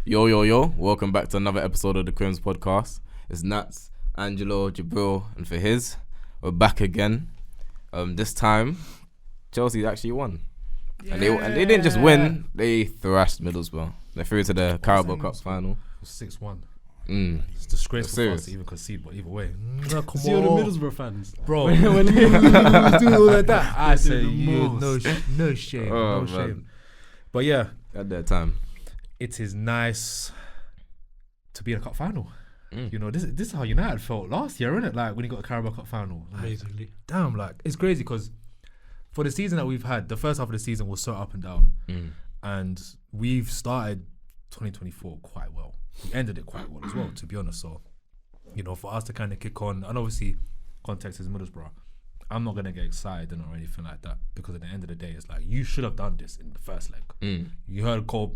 Yo, welcome back to another episode of TheCrimsPodcast. It's Nats, Angelo, Jabril, and for his, we're back again. This time, Chelsea actually won. Yeah. And they didn't just win, they thrashed Middlesbrough. They're through to the Carabao Cup final. It was 6-1. It's disgraceful for us to even concede, but either way. No, come See on. all the Middlesbrough fans. Bro. when you do all like that, I say no shame. But yeah. At that time. It is nice to be in a cup final. You know, this is how United felt last year, isn't it? Like when you got a Carabao Cup final. Like, basically. Damn, like it's crazy because for the season that we've had, the first half of the season was so up and down. And we've started 2024 quite well. We ended it quite well as well, to be honest. So, you know, for us to kind of kick on, and obviously context is Middlesbrough, I'm not going to get excited or anything like that because at the end of the day, it's like, you should have done this in the first leg. You heard Cole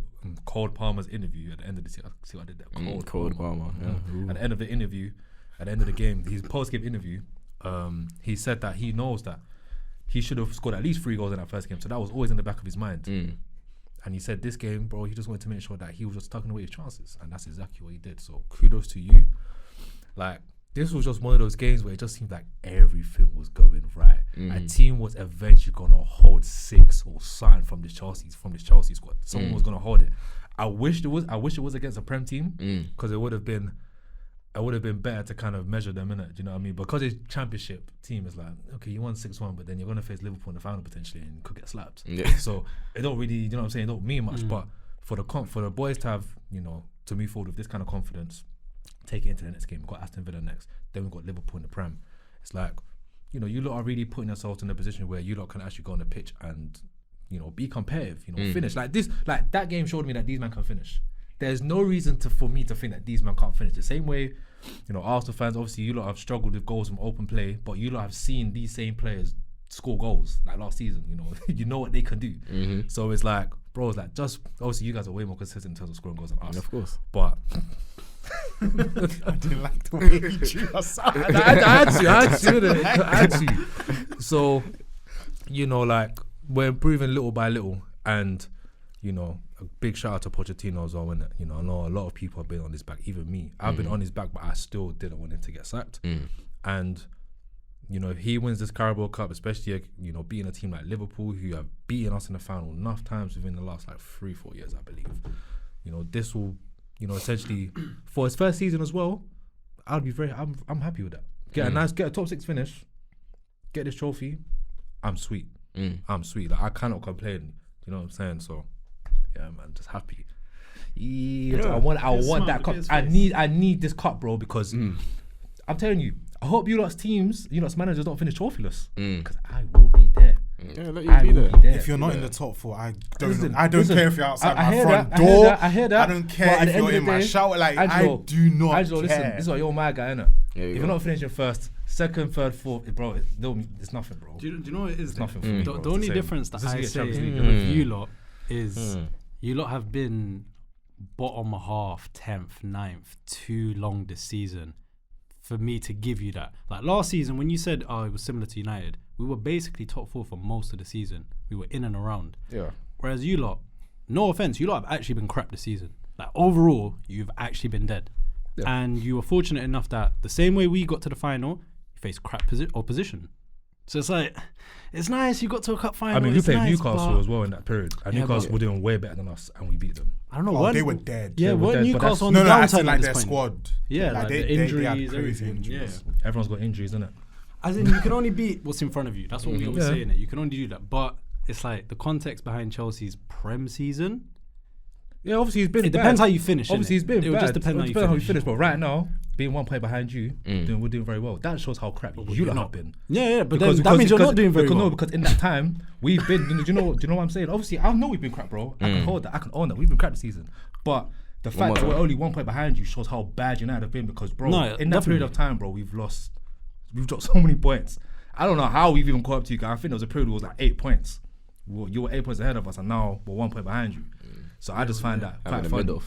Palmer's interview at the end of the season. See what I did there? Cole Palmer. At the end of the interview, at the end of the game, his post-game interview, he said that he knows that he should have scored at least 3 goals in that first game. So that was always in the back of his mind. And he said this game, bro, he just wanted to make sure that he was just tucking away his chances. And that's exactly what he did. So kudos to you. Like, this was just one of those games where it just seemed like everything was going right. A team was eventually gonna hold 6 or something from this Chelsea squad. Someone was gonna hold it. I wish it was against a Prem team because it would have been better to kind of measure them, innit? Do you know what I mean? Because it's championship team is like, okay, you won 6-1, but then you're gonna face Liverpool in the final potentially and you could get slapped. Yeah. So it don't really, you know what I'm saying, it don't mean much. But for the boys to have, you know, to move forward with this kind of confidence, take it into the next game. We've got Aston Villa next. Then we've got Liverpool in the Prem. It's like, you know, you lot are really putting yourselves in a position where you lot can actually go on the pitch and, you know, be competitive, you know, finish. Like that game showed me that these men can finish. There's no reason for me to think that these men can't finish. The same way, you know, Arsenal fans, obviously you lot have struggled with goals from open play, but you lot have seen these same players score goals like last season, you know. You know what they can do. So it's like, bro, it's like, just, obviously you guys are way more consistent in terms of scoring goals than us. Of course. But I didn't like the way you drew us out. I had to. So, you know, like, we're improving little by little, and, you know, a big shout out to Pochettino as well, innit? You know, I know a lot of people have been on his back, even me. I've been on his back, but I still didn't want him to get sacked. And, you know, if he wins this Carabao Cup, especially, you know, beating a team like Liverpool, who have beaten us in the final enough times within the last, like, 3-4 years, I believe. You know, this will, you know, essentially, for his first season as well, I'm happy with that. Get a top 6 finish, get this trophy, I'm sweet. I'm sweet. Like, I cannot complain. You know what I'm saying? So, yeah, man, just happy. I want that cup. I need this cup, bro, because I'm telling you, I hope you lot's teams, you lot's managers don't finish trophyless, because I will be there. Yeah, let you be there. If you're not in the top 4, I don't care if you're outside my front that, door. I hear that. I don't care if you're in my shower. Like, Angelo, I do not Angelo, care. Listen, this is why you're my guy, innit? If you're not finishing first, second, third, fourth, bro, it's nothing, bro. Do you know what it is? It's nothing for me, bro. The only difference that I say with you lot is you lot have been bottom half, 10th, 9th, too long this season for me to give you that. Like last season, when you said, oh, it was similar to United, we were basically top 4 for most of the season. We were in and around. Yeah. Whereas you lot, no offense, you lot have actually been crap this season. Like overall, you've actually been dead. Yeah. And you were fortunate enough that the same way we got to the final, you faced crap opposition. So it's like, it's nice you got to a cup final. I mean, we played Newcastle as well in that period. And Newcastle were doing way better than us and we beat them. I don't know. They were dead. Yeah, weren't Newcastle on the downside like at their this squad. Point? Yeah, like they the injuries, had crazy everything. injuries. Yeah. Everyone's got injuries, isn't it? As in, you can only beat what's in front of you. That's what we always say, innit? You can only do that. But it's like the context behind Chelsea's Prem season. Yeah, obviously he's been It depends how you finish. Obviously he's been It will just depend how you finish. But right now, being 1 point behind you, we're doing very well. That shows how crap you lot have been. Yeah, but that means you're not doing very well. No, because in that time we've been. Do you know what I'm saying? Obviously, I know we've been crap, bro. I can hold that. I can own that. We've been crap this season. But the fact that we're only 1 point behind you shows how bad United have been. Because, bro, in that period of time, bro, we've dropped so many points. I don't know how we've even caught up to you guys. I think there was a period where it was like 8 points. You were 8 points ahead of us, and now we're 1 point behind you. So I just find that quite funny.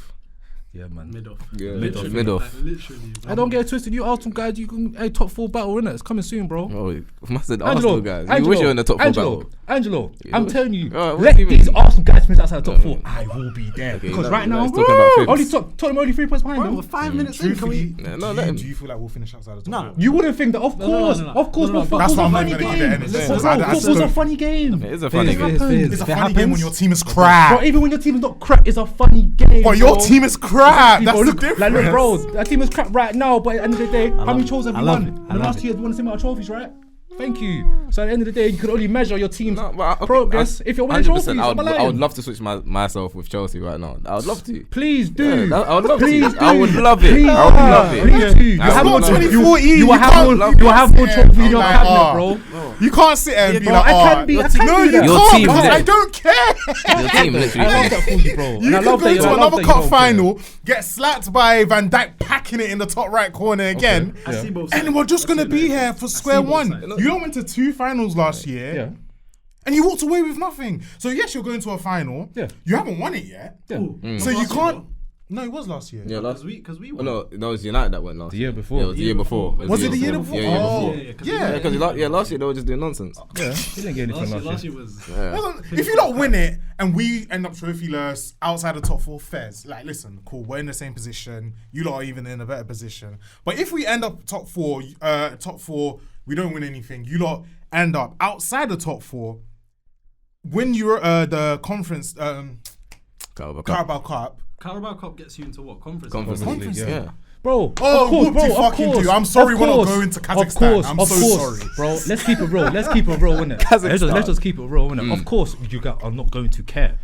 Yeah, man. Mid-off. Yeah, Literally. mid-off. Like, literally. I don't get it twisted. You Arsenal guys, you can top 4 battle, innit? It's coming soon, bro. Oh, must have Arsenal guys. You wish you were in the top 4 battle. Angelo, I'm telling you, What let do you these mean? Arsenal guys finish outside the top 4. I will be there. Okay, Because no, right now, let's talk about fifths. Tottenham only 3 points behind Bro, them. we're 5 minutes in. Can we? Yeah, no, let him. Do you feel like we'll finish outside the top? No. You wouldn't think that, of course, no. of course, No, but but that's football's why a I'm not funny even gonna give game. it any Listen, sense. bro, Football's a funny game. It is a funny game. It's a funny game when your team is Bro, crap. even when your team is not crap, it's a funny game. But your bro. team is crap. People, That's the look, difference. like, look, bro, that team is crap right now, but at the end of the day, how many it. trophies have I you love won? it. I In the love last it. year, you won the same amount of trophies, right? Thank you. So at the end of the day, you can only measure your team's No, but okay, progress if you're winning 100%, trophies. I would love to switch myself with Chelsea right now. I would love to. Please do. Yeah, I would love Please to. I would do. love it. Please I would love it. Please do. You I have would more love it. 2040. You will have more. love You will have more it. trophies in your Like, cabinet, bro. You can't sit there and be Bro, like, I oh, can be. I can no, do you that. Your can't. team, Because innit? I don't care. Your team literally. I love that for you, bro. You And I can love go that. to I love another that you cup don't care. final, get slapped by Van Dijk packing it in the top right corner again, I see both and sides. we're just I gonna see be both here sides. for I see square both one. sides. You went to 2 finals last year. Yeah. And you walked away with nothing. So yes, you're going to a final. Yeah. You haven't won it yet. Yeah. So you can't. No, it was last year. Yeah, last. Because we Oh, won. no, it was United that went last. The year before. Yeah, it was the year before. Was it the year before? Yeah, Oh, year before. yeah. Because last year they were just doing nonsense. Yeah. He didn't get anything Last year was. If you don't win it and we end up trophyless outside the top 4, fairs. Like, listen, cool, we're in the same position. You lot are even in a better position. But if we end up top 4, we don't win anything. You lot end up outside the top 4. Win your the conference Carabao Cup. Carabao Cup gets you into what? Conference Conference League, yeah. Bro, Oh, of course, whoop bro, de of fucking course, do. I'm sorry of we're not course, going to Of Kazakhstan. course, I'm of so course, sorry. bro. Let's keep it real. Let's keep it real, innit? Let's just keep it real, innit? Of course, you guys are not going to care.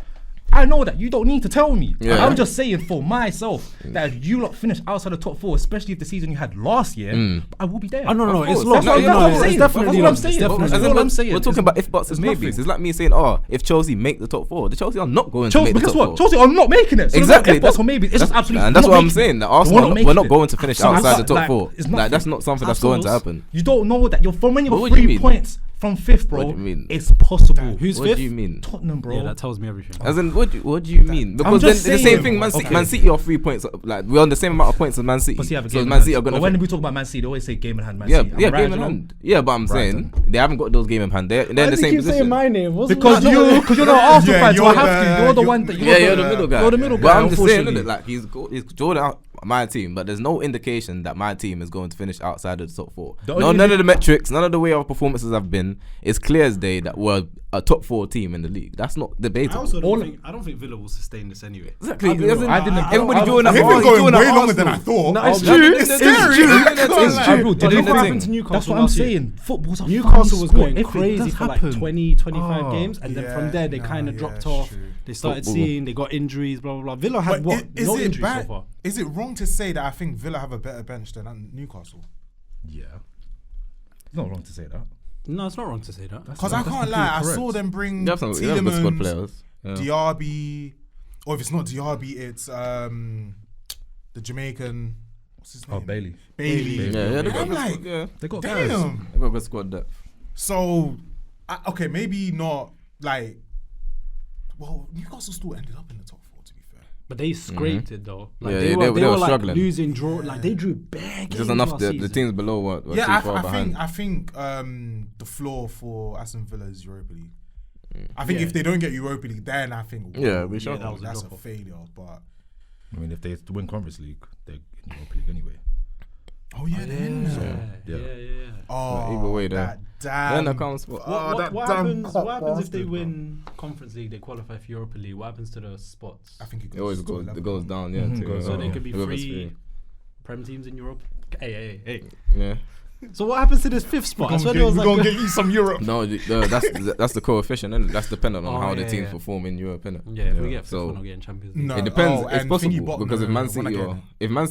I know that you don't need to tell me. Yeah. I'm just saying for myself that if you lot finish outside the top 4, especially if the season you had last year, I will be there. Oh, no, Of it's course. locked. That's what I'm It's saying. definitely That's what I'm locked. saying. It's definitely That's As in, all we're- I'm saying. We're talking It's- about if buts and it's maybes. nothing. It's like me saying, if Chelsea make the top 4, the Chelsea are not going to Chelsea, make the guess top what? 4. Chelsea are not making it. So Exactly. That's what maybe. It's just absolutely. And that's not what I'm making saying. it. That We're Arsenal, not we're making not it. going to finish So outside the like, top 4. it's Like, that's not something that's going to happen. You don't know that you're from when you What got would you 3 mean? points from 5th, bro. What do you mean? It's possible. Who's What fifth? do you mean? Tottenham, bro? Yeah, that tells me everything. As in, what do you mean? Because then just the same saying. thing. Man Okay. City are 3 points. Like we're on the same amount of points as Man City. But see, have a So game Man in City are hand. going But when to. we talk about Man City, they always say game in hand. Man Yeah, City. yeah, Am I right, game in Angelo? hand. Yeah, but I'm saying they haven't got those game in hand. They're in the same position. name? Because you're not Arsenal Yeah, fans, so I you're have to. the- You're the you're- one that Yeah, you're the middle guy. You're the middle But guy. I'm just saying, unfortunately. innit, like he's Jordan out my team, but there's no indication that my team is going to finish outside of the top 4. The No, only none of the metrics, none of the way our performances have been. It's clear as day that we're a top 4 team in the league. That's not I debatable. also All- I don't think Villa will sustain this anyway. Exactly. I'll be real. I didn't- Everybody I- doing that. They've been going way longer than I thought. No, it's No, true. it's It's true. true. It's It's true. true. But Did look you what think- happened to Newcastle That's what I'm last year. saying. Football's a Newcastle funny was sport. going If it crazy does for like happen. 20, 25 Oh. games, and then Yeah, from there they nah, kind of yeah, dropped it's off. true. They started Football. seeing they got injuries, blah blah blah. Villa had But no injuries so far. Is it wrong to say that I think Villa have a better bench than Newcastle? Yeah. It's not wrong to say that. No, it's not wrong to say that. Because I can't lie, I saw them bring They have some good squad Tielemans, players. Yeah. Diaby, or if it's not Diaby, it's the Jamaican. What's his name? Oh, Bailey. Bailey. Yeah, they got I'm good like, squad, yeah. They got guys. damn. They got good squad depth. So, okay, maybe not like. Well, Newcastle still ended up in the top 4, to be fair. But they scraped it though. Like Yeah, they yeah, were, they were like struggling. losing, draw. Like they drew bare games Just enough. last The season. teams below were too Yeah, far behind. I think the floor for Aston Villa is Europa League. I think Yeah. if they don't get Europa League, then I think Yeah, we yeah, shall. that was a that's a drop-off. failure. But I mean, if they win Conference League, they're in Europa League anyway. oh yeah, they're in there. Yeah. Oh, either way, that Then damn. that comes. What? What happens if they win Conference League? They qualify for Europa League. What happens to the spots? I think It always goes. It goes down. Yeah. Mhm, to, goes So down. they could be whoever's free Prem teams in Europe. Hey. Yeah. So what happens to this 5th spot? I swear there was We're like gonna get you some Europe. No, that's the coefficient, and that's dependent on Oh, how the yeah, teams yeah. perform in Europe, innit? yeah, if we get 5th, So- we're not getting Champions League. No. It depends. Oh, It's and possible thingy bottom, because if no, Man we're not City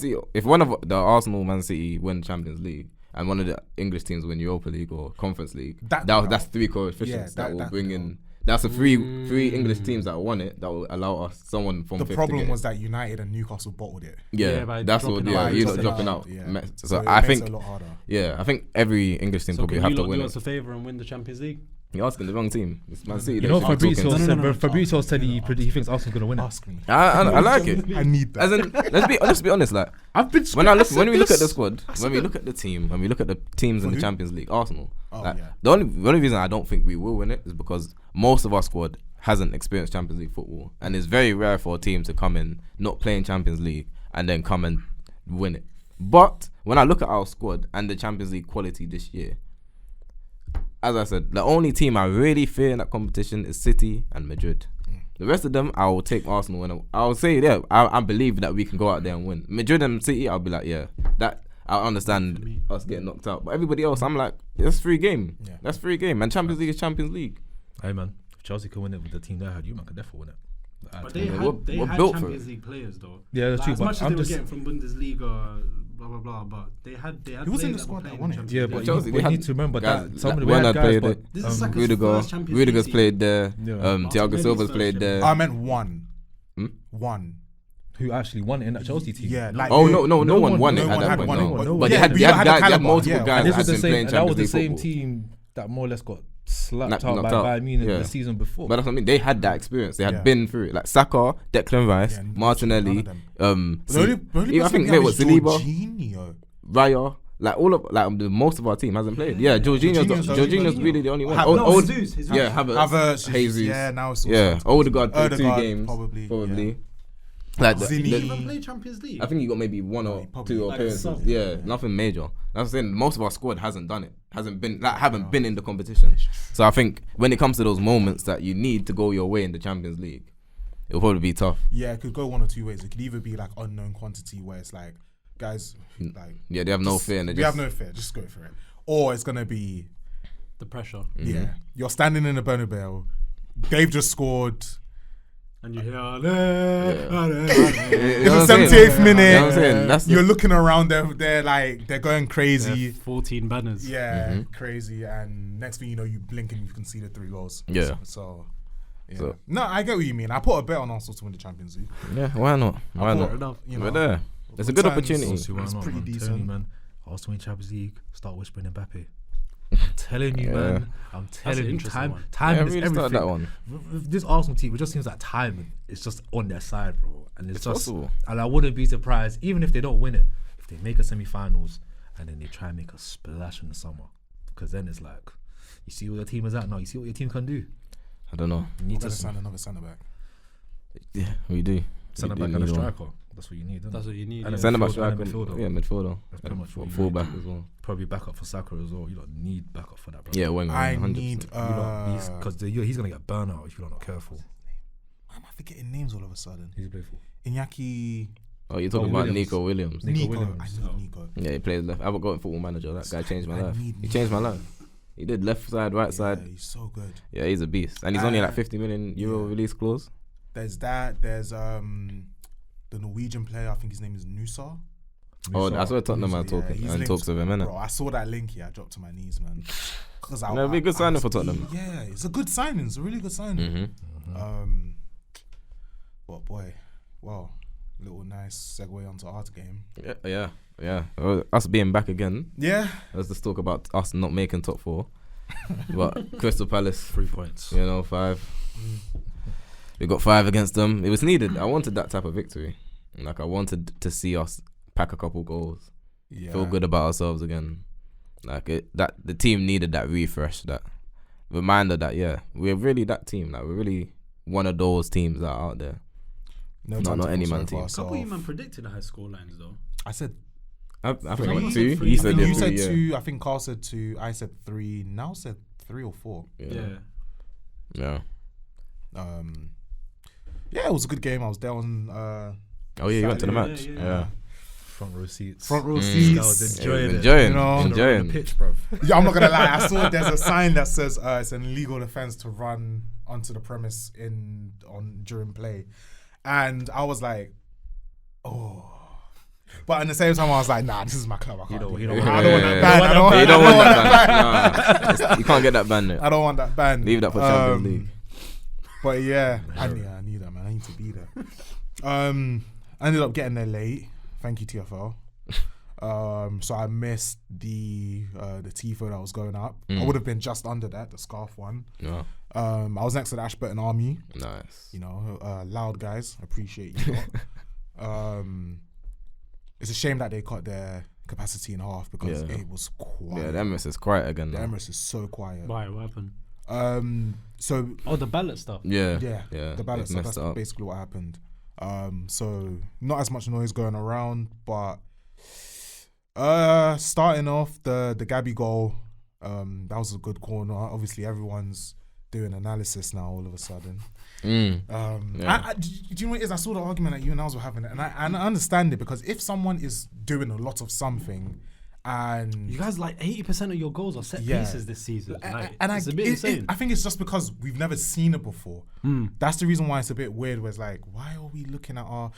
getting it. if one of the Arsenal, Man City win Champions League and one of the English teams win Europa League or Conference League, that's 3 coefficients Yeah, that will that bring could in. That's the three English teams that won it that will allow us someone from The 5th to problem get was it. that United and Newcastle bottled it. Yeah, by that's what. dropping Yeah, out. you're By not dropping dropping out. Yeah. So it I makes think. it a lot harder. Yeah, I think every English team So probably can have you to lot win do it. us a favour and win the Champions League? You're asking the wrong team. It's Man City. You know, that you're Fabrizio talking. said, Fabrizio said he thinks Arsenal's going to win it. Ask me. I like it. I need that. As in, let's be honest. Like I've been when we look at the squad, when we look at the team, when we look at the teams in the Champions League, Arsenal. Oh, Like, yeah. the only reason I don't think we will win it is because most of our squad hasn't experienced Champions League football, and it's very rare for a team to come in not playing Champions League and then come and win it. But when I look at our squad and the Champions League quality this year, as I said, the only team I really fear in that competition is City and Madrid. The rest of them, I will take Arsenal, and I'll say, yeah, I believe that we can go out there and win. Madrid and City, I'll be like, yeah, that I understand us getting knocked out. But everybody else, I'm like, that's free game. Yeah. That's free game. And Champions League is Champions League. Hey man, if Chelsea can win it with the team they had, you man can definitely win it. But they we're had built for Champions it. League players though. Yeah, that's Like, true. as But much as I'm they were just getting from Bundesliga, blah blah blah. But they had. Who was in players the that squad were that playing won in it? Champions yeah, League. but Chelsea, you they had need to remember guys, that some of like the Werner guys, played but it. This is Saka's first Champions League Rudiger's season. played there. Yeah. Thiago Martinelli's Silva's first played there. I meant one. Hmm? One. who actually won it in that Chelsea team. Yeah, like Oh they- no one won it no at one that had point. won No. it. No But one. they Yeah, had but you had the they had caliber, multiple yeah. guys And this that was had the been same. playing And that was Champions the League same football. team that more or less got slapped Knocked out by out. Bayern Munich Yeah. the season before. But that's what I mean. They had that experience. They had Yeah. been through it. Like Saka, Declan Rice, Yeah, none Martinelli, of them. I The only think person wait, we what have is Saliba, Jorginho. Raya. Like all of most of our team hasn't played. Yeah, Jorginho's really the only one. Havertz. Jesus, Yeah, Havertz, Jesus. yeah, now it's all Yeah, sorted. Odegaard played 2 Odegaard, games probably. Like Did Zinni. he even play Champions League? I think he got maybe 1 Yeah, or he probably- 2 Like a appearances. sub. Yeah, nothing major. That's what I'm saying. Most of our squad hasn't done it. Haven't been in the competition. So I think when it comes to those moments that you need to go your way in the Champions League, it'll probably be tough. Yeah, it could go one or two ways. It could either be like unknown quantity where it's like, guys, like Yeah, they have no just- fear. And we have no fear, just go for it. Or it's gonna be, The pressure. yeah, you're standing in the Bernabeu, they've just scored. And you hear, You It's know the what I'm saying? 78th minute. You know what I'm saying? That's You're looking around, they're like, they're going crazy. 14 banners. Yeah, crazy. And next thing you know, you blink and you can see the 3 goals. Yeah. So, yeah. So- No, I get what you mean. I put a bet on Arsenal to win the Champions League. yeah. Why not? Why Fair not? enough. You We're know, there. It's a good returns- opportunity. See why It's not, pretty man. I'm decent. telling you, man. Arsenal in Champions League. Start whispering Mbappe. I'm telling you, Yeah. man. I'm telling you, interesting time one. is Yeah, really everything. start that one. With this Arsenal team, it just seems like time is just on their side, bro. And it's just, possible. and I wouldn't be surprised, even if they don't win it, if they make a semi-finals and then they try and make a splash in the summer, because then it's like, you see where the team is at now. You see what your team can do. I don't know. You need We're to gonna sign another centre back. Yeah, we do. send We it do back and a need one. striker. That's what you need. That's what you need. And yeah. a Send him back midfielder and a striker. midfielder. Yeah, midfielder. That's pretty much what you Full need. back as well. Probably backup for Saka as well. You don't need backup for that, bro. Yeah, Wenger. I 100%. need, Because he's gonna get burnt out if you're not careful. why am I forgetting names all of a sudden? Who's he play for? Iñaki, Oh, you're talking about Williams. Nico Williams. Nico Nico. Williams. I need Nico. Yeah, he plays left. I haven't got in Football Manager. That guy changed my I life. need He changed my Nico. life. He did left side, right Yeah, side. he's so good. Yeah, he's a beast. And he's only like 50 million euro yeah. release clause. There's that. There's the Norwegian player. I think his name is Nusa. Oh, that's where Tottenham are Nusa, talking he's and linked- talks of him, innit? Bro, I saw that link here. I dropped to my knees, man. Because It'll be a good signing for Tottenham. Yeah, it's a good signing. It's a really good signing. Mm-hmm. But boy, well, little nice segue onto our game. Yeah. Us being back again. Yeah, Let's just talk about us not making top 4. But Crystal Palace, 3 points. 5. We got 5 against them. It was needed. I wanted that type of victory. Like I wanted to see us pack a couple goals, yeah. feel good about ourselves again. Like that the team needed that refresh, that reminder that we're really that team. Like we're really one of those teams that are out there. No, not any so man far, team. A so couple of you man predicted the high score lines though. I said I think Someone 2. said three. He I said think you it said 3, 2. I think Carl said 2. I said 3. Now said 3 or 4. Yeah. Yeah, it was a good game. I was there on Oh yeah, you went to the Saturday, match. yeah. Yeah. Front row seats. front row This seats. guy was enjoying it. Enjoying. You know, On Enjoying. the pitch, bro. Yeah, I'm not gonna lie. I saw there's a sign that says it's an illegal offense to run onto the premise during play, and I was like, oh. But at the same time, I was like, nah, this is my club. I can't do it. don't I don't want that ban. I You don't want want that that ban. Nah, you can't get that ban there. I don't want that ban. Leave that for Champions League. But yeah, I need that, man. I need to be there. I ended up getting there late. Thank you, TFL. So I missed the Tifo that was going up. I would have been just under that, the scarf one. Yeah. I was next to the Ashburton Army. Nice. You know, loud guys. Appreciate you lot. It's a shame that they cut their capacity in half because it was quiet. Yeah, the Emirates is quiet again. The Now. Emirates is so quiet. Why? What happened? So The ballot stuff. Yeah. the ballot stuff. That's basically what happened. So not as much noise going around, but starting off the Gabby goal, that was a good corner. Obviously, everyone's doing analysis now all of a sudden. Do you know what it is? I saw the argument that you and I were having, and I understand it because if someone is doing a lot of something, and You guys, like 80% of your goals are set pieces this season. Like, it's a bit insane. I think it's just because we've never seen it before. That's the reason why it's a bit weird. Where it's like, why are we looking at our?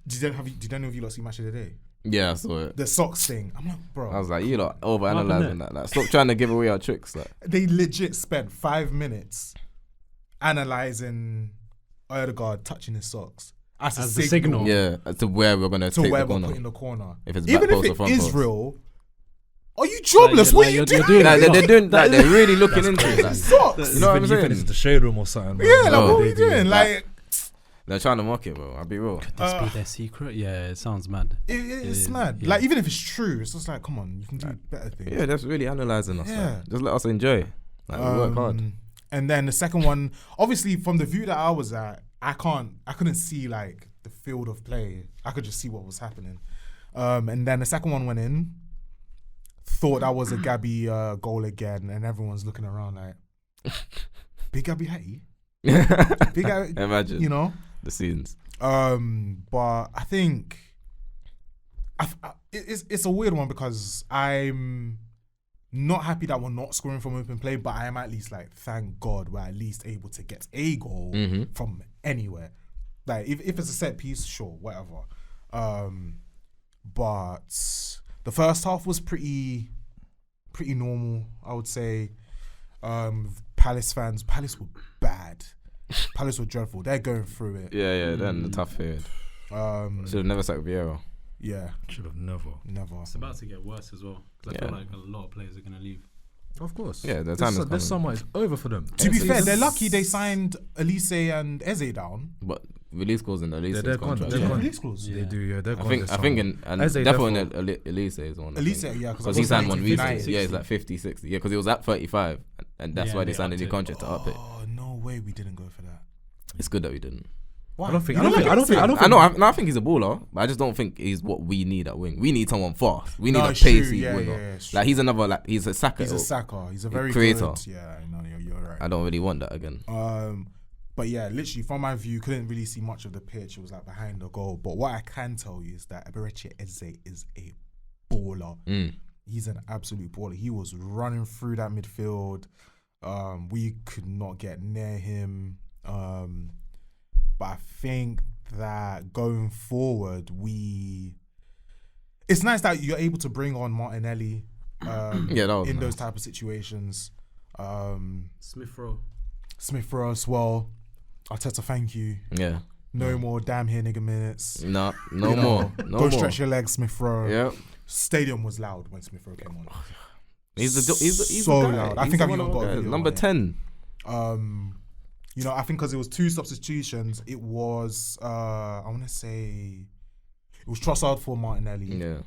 Did any of you lot see Match of the Day? Yeah, I saw it. The socks thing. I'm like, bro. I was like, you lot overanalyzing that. Like, stop trying to give away our tricks. Like, They legit spent 5 minutes analyzing Odegaard touching his socks as a the signal. yeah, to where we're gonna to take where the we're corner. putting the corner. If it's Even back post if or it front is post. real, are you jobless? What are you doing? doing Like, it. they're doing like they're really looking into it. Like, Socks. you know what I'm You think it's saying? the shade room or something? Man. Yeah, like No, what are you doing? Like They're trying to mock it, bro. I'll be real. Could this be their secret? Yeah, it sounds mad. it's is, mad. yeah. Like even if it's true, it's just like, come on, you can do better things. Yeah, that's really analyzing us. Yeah. Like, just let us enjoy. Like, we work hard. And then the second one, obviously from the view that I was at, I couldn't see like the field of play. I could just see what was happening. And then the second one went in. Thought that was a Gabby goal again, and everyone's looking around like, big Gabby Hattie? Big Gabby, Imagine, you know? the scenes. But I think it's a weird one because I'm not happy that we're not scoring from open play, but I am at least like, thank God we're at least able to get a goal from anywhere. Like if it's a set piece, sure, whatever. But the first half was pretty normal, I would say. Palace were bad. Palace were dreadful. They're going through it. Yeah, they're in the tough period. Should have never sacked Vieira. Yeah, Should have never. It's about to get worse as well. Because I feel like a lot of players are going to leave. Of course. Yeah, the time is coming. This summer is over for them. To be fair, they're lucky they signed Elise and Eze down. But release clause in Elise's They're gone. contract. They're yeah. gone. Release clause. They do, yeah. They're I gone think this I think summer. and Eze definitely Elise is one. Elise, yeah, because he signed one recently. United. Yeah, it's like 50, 60. Yeah, because he was at 35, and that's why they signed a new contract to up it. Oh, no way we didn't go for that. It's good that we didn't. Why? I don't think. You like I don't think. I think he's a baller, but I just don't think he's what we need at wing. We need someone fast. We need No, a it's true. pacey Yeah, winger. yeah, it's Like he's another he's a Saka. He's a Saka. He's a very creator. good. Yeah, I know you're right. I don't really want that again. But yeah, literally from my view, couldn't really see much of the pitch. It was like behind the goal. But what I can tell you is that Eberechi Eze is a baller. He's an absolute baller. He was running through that midfield. We could not get near him. But I think that going forward, it's nice that you're able to bring on Martinelli in those type of situations. Smith Rowe as well. Arteta, thank you. Yeah. No more damn here nigga minutes. No You more. know, No go more. stretch your legs, Smith Rowe. Yeah. Stadium was loud when Smith Rowe came on. He's so the guy. loud. I He's think I've one even of got the a guys. video Number on it. 10. You know, I think because it was 2 substitutions, it was I want to say it was Trossard for Martinelli. Yeah.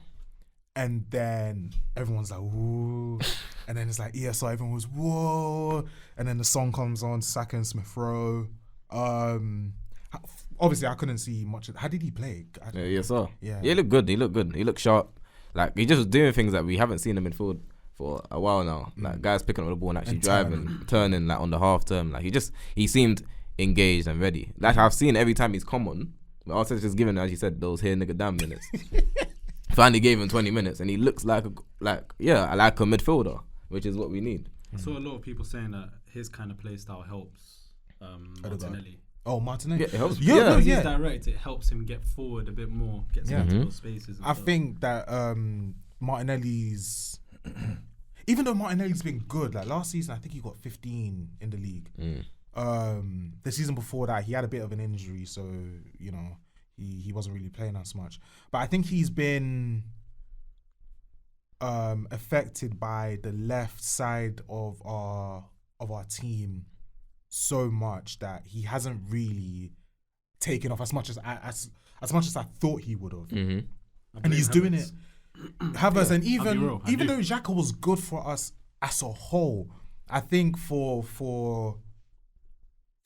And then everyone's like, whoa. And then it's like, so everyone was, whoa. And then the song comes on, Saka and Smith Rowe. Obviously, I couldn't see much. How did he play? Yes, sir. Yeah. He looked good. He looked sharp. Like, he just was doing things that we haven't seen him in midfield for a while now. Like, guys picking up the ball and actually And driving, turning, like, on the half term. Like, he seemed engaged and ready. Like, I've seen every time he's come on, but Arteta's just given, as you said, those here nigga damn minutes. Finally gave him 20 minutes, and he looks like a midfielder, which is what we need. I saw a lot of people saying that his kind of play style helps Martinelli. Oh, Martinelli. Yeah, it helps. Yeah. He's direct. It helps him get forward a bit more, get into those spaces. And I stuff. think that Martinelli's, even though Martinelli's been good, like last season, I think he got 15 in the league. The season before that, he had a bit of an injury, so you know he wasn't really playing as much. But I think he's been affected by the left side of our team so much that he hasn't really taken off as much as I thought he would have. And he's doing it. Havertz, and even though Xhaka was good for us as a whole, I think for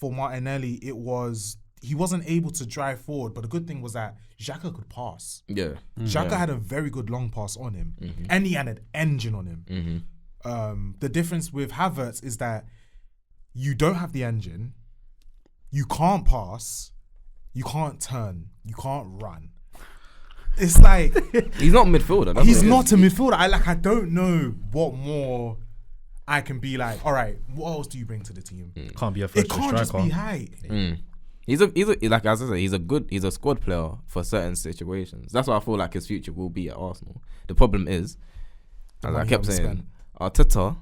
Martinelli he wasn't able to drive forward. But the good thing was that Xhaka could pass. Yeah, Xhaka had a very good long pass on him, and he had an engine on him. The difference with Havertz is that you don't have the engine, you can't pass, you can't turn, you can't run. It's like he's not a midfielder. He's not a midfielder. I don't know what more I can be like. All right, what else do you bring to the team? Can't be a first striker. It can't just be height. He's a like as I said, he's a squad player for certain situations. That's why I feel like his future will be at Arsenal. The problem is, as I kept saying, Arteta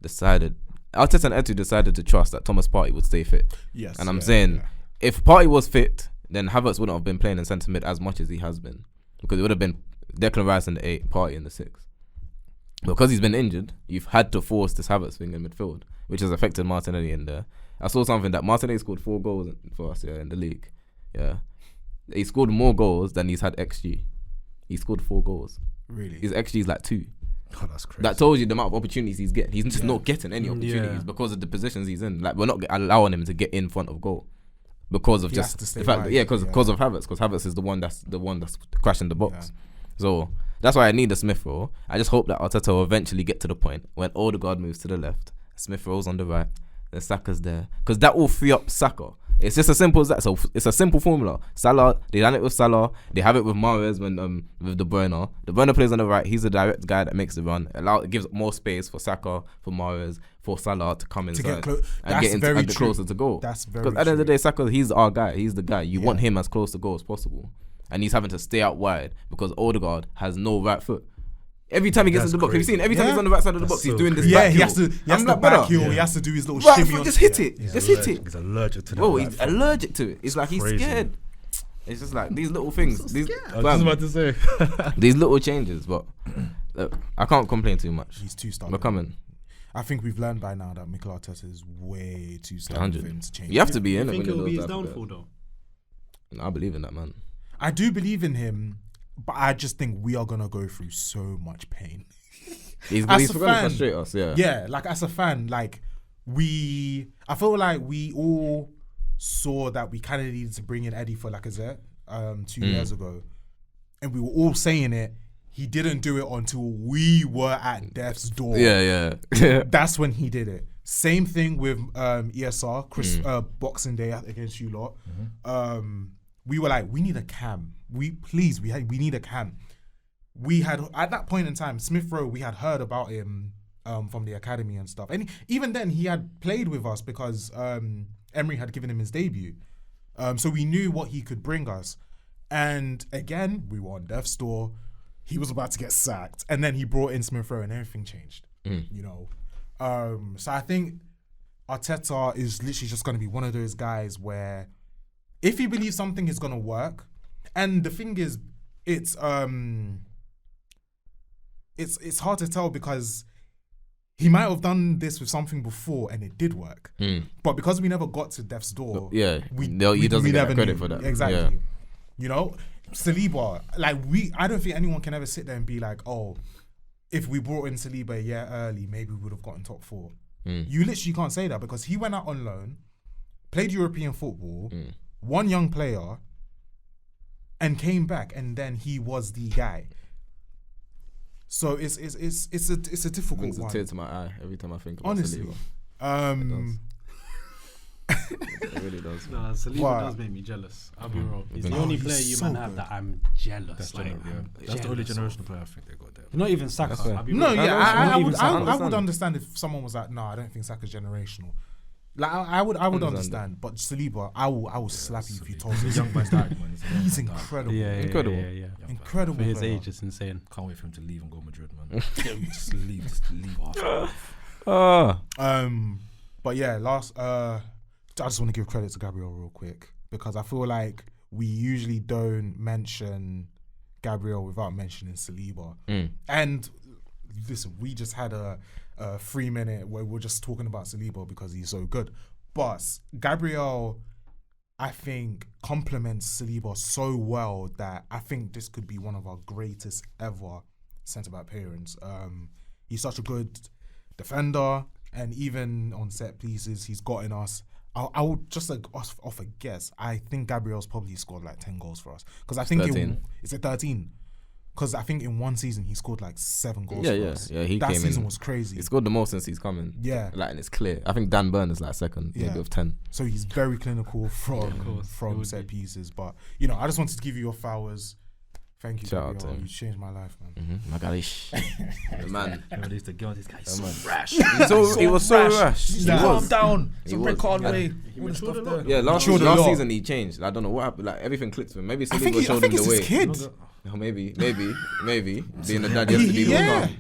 and Etu decided to trust that Thomas Partey would stay fit. Yes, and I'm saying if Partey was fit, then Havertz wouldn't have been playing in centre mid as much as he has been, because it would have been Declan Rice in the 8, Partey in the 6. Because he's been injured, you've had to force this Havertz thing in midfield, which has affected Martinelli in there. I saw something that Martinelli scored 4 goals for us in the league. Yeah, he scored more goals than he's had XG. He scored 4 goals. Really? His XG is like 2. Oh, that's crazy. That tells you the amount of opportunities he's getting. He's just not getting any opportunities because of the positions he's in. Like, we're not allowing him to get in front of goal because of just the fact that because of Havertz. Because Havertz is the one that's crashing the box. So that's why I need a Smith Rowe. I just hope that Arteta will eventually get to the point when Odegaard moves to the left, Smith Rowe's on the right, then Saka's there, because that will free up Saka. It's just as simple as that. So it's a simple formula. Salah, they done it with Salah. They have it with Mahrez with De Bruyne. De Bruyne plays on the right. He's a direct guy that makes the run. It gives more space for Saka, for Mahrez, for Salah to come inside and get closer to goal. That's very true. Because at the end of the day, Saka, he's our guy. He's the guy. You want him as close to goal as possible. And he's having to stay out wide because Odegaard has no right foot. Every time he gets in the box, have you seen? Every time he's on the right side of the box, he's doing this back heel. He has to back heel. He has to do his little shimmy. Just hit it. Just hit it. He's allergic to that. Oh, he's allergic to it. It's like he's scared. It's just like these little things. I was just about to say. These little changes, but look, I can't complain too much. He's too stubborn. We're coming. I think we've learned by now that Mikel Arteta is way too stubborn for him to change. You have to be in it. You think it'll be his downfall though? I believe in that, man. I do believe in him, but I just think we are gonna go through so much pain. He's going to frustrate us, Yeah, like as a fan, like I feel like we all saw that we kind of needed to bring in Eddie for Lacazette 2 years ago, and we were all saying it. He didn't do it until we were at death's door. Yeah. That's when he did it. Same thing with ESR, Boxing Day against you lot. We were like, we need a cam. We need a cam. We had, at that point in time, Smith Rowe, we had heard about him from the academy and stuff. And even then, he had played with us because Emery had given him his debut. So we knew what he could bring us. And again, we were on death's door. He was about to get sacked. And then he brought in Smith Rowe and everything changed. You know? So I think Arteta is literally just going to be one of those guys where if he believes something is going to work, and the thing is, it's hard to tell because he might have done this with something before and it did work. But because we never got to death's door, he doesn't get credit for that. Exactly. You know, Saliba, I don't think anyone can ever sit there and be like, oh, if we brought in Saliba a year early, maybe we would have gotten top 4. You literally can't say that because he went out on loan, played European football, one young player, and came back, and then he was the guy. So it's a difficult Brings one. a tear to my eye every time I think about Honestly, Saliba. It really does. Nah, Saliba does make me jealous. I'll be real. He's the only player you man have that I'm jealous. That's the only generational player I think they got there. Not even Saka. I would understand if someone was like, no, I don't think Saka's generational. Like I would understand, but Saliba, I will slap you if you told me. He's a young man's man. He's incredible. Incredible. Incredible. For his age, it's insane. Can't wait for him to leave and go Madrid, man. just leave Arsenal. But yeah, I just want to give credit to Gabriel real quick because I feel like we usually don't mention Gabriel without mentioning Saliba. And listen, we just had a 3 minute where we're just talking about Saliba because he's so good. But Gabriel, I think, complements Saliba so well that I think this could be one of our greatest ever centre-back pairings. He's such a good defender, and even on set pieces, he's gotten us. I would just like off a guess. I think Gabriel's probably scored like 10 goals for us because I think 13. Is it 13? Because I think in one season he scored like 7 goals. Yeah, for yeah, us. yeah. He that came season in, was crazy. He scored the most since he's come in. Yeah, Like, and it's clear. I think Dan Burn is like second, maybe with 10. so he's very clinical from it would set be. pieces. But you know, I just wanted to give you your flowers. Thank you, Shout out Gabriel. to him. You changed my life, man. Mm-hmm. My Galish. The man. I used to get on this guy. So man. rash. He was so rash. He Calm was. down. He Some was. red card Yeah. way. He All the matured stuff a lot. there. Yeah, last Matured a lot. season he changed. I don't know what happened. Like everything clicked for him. Maybe I think, Saliba showed him it's the way. his kid. Oh, maybe. Being a dad, you have to be more Yeah. calm.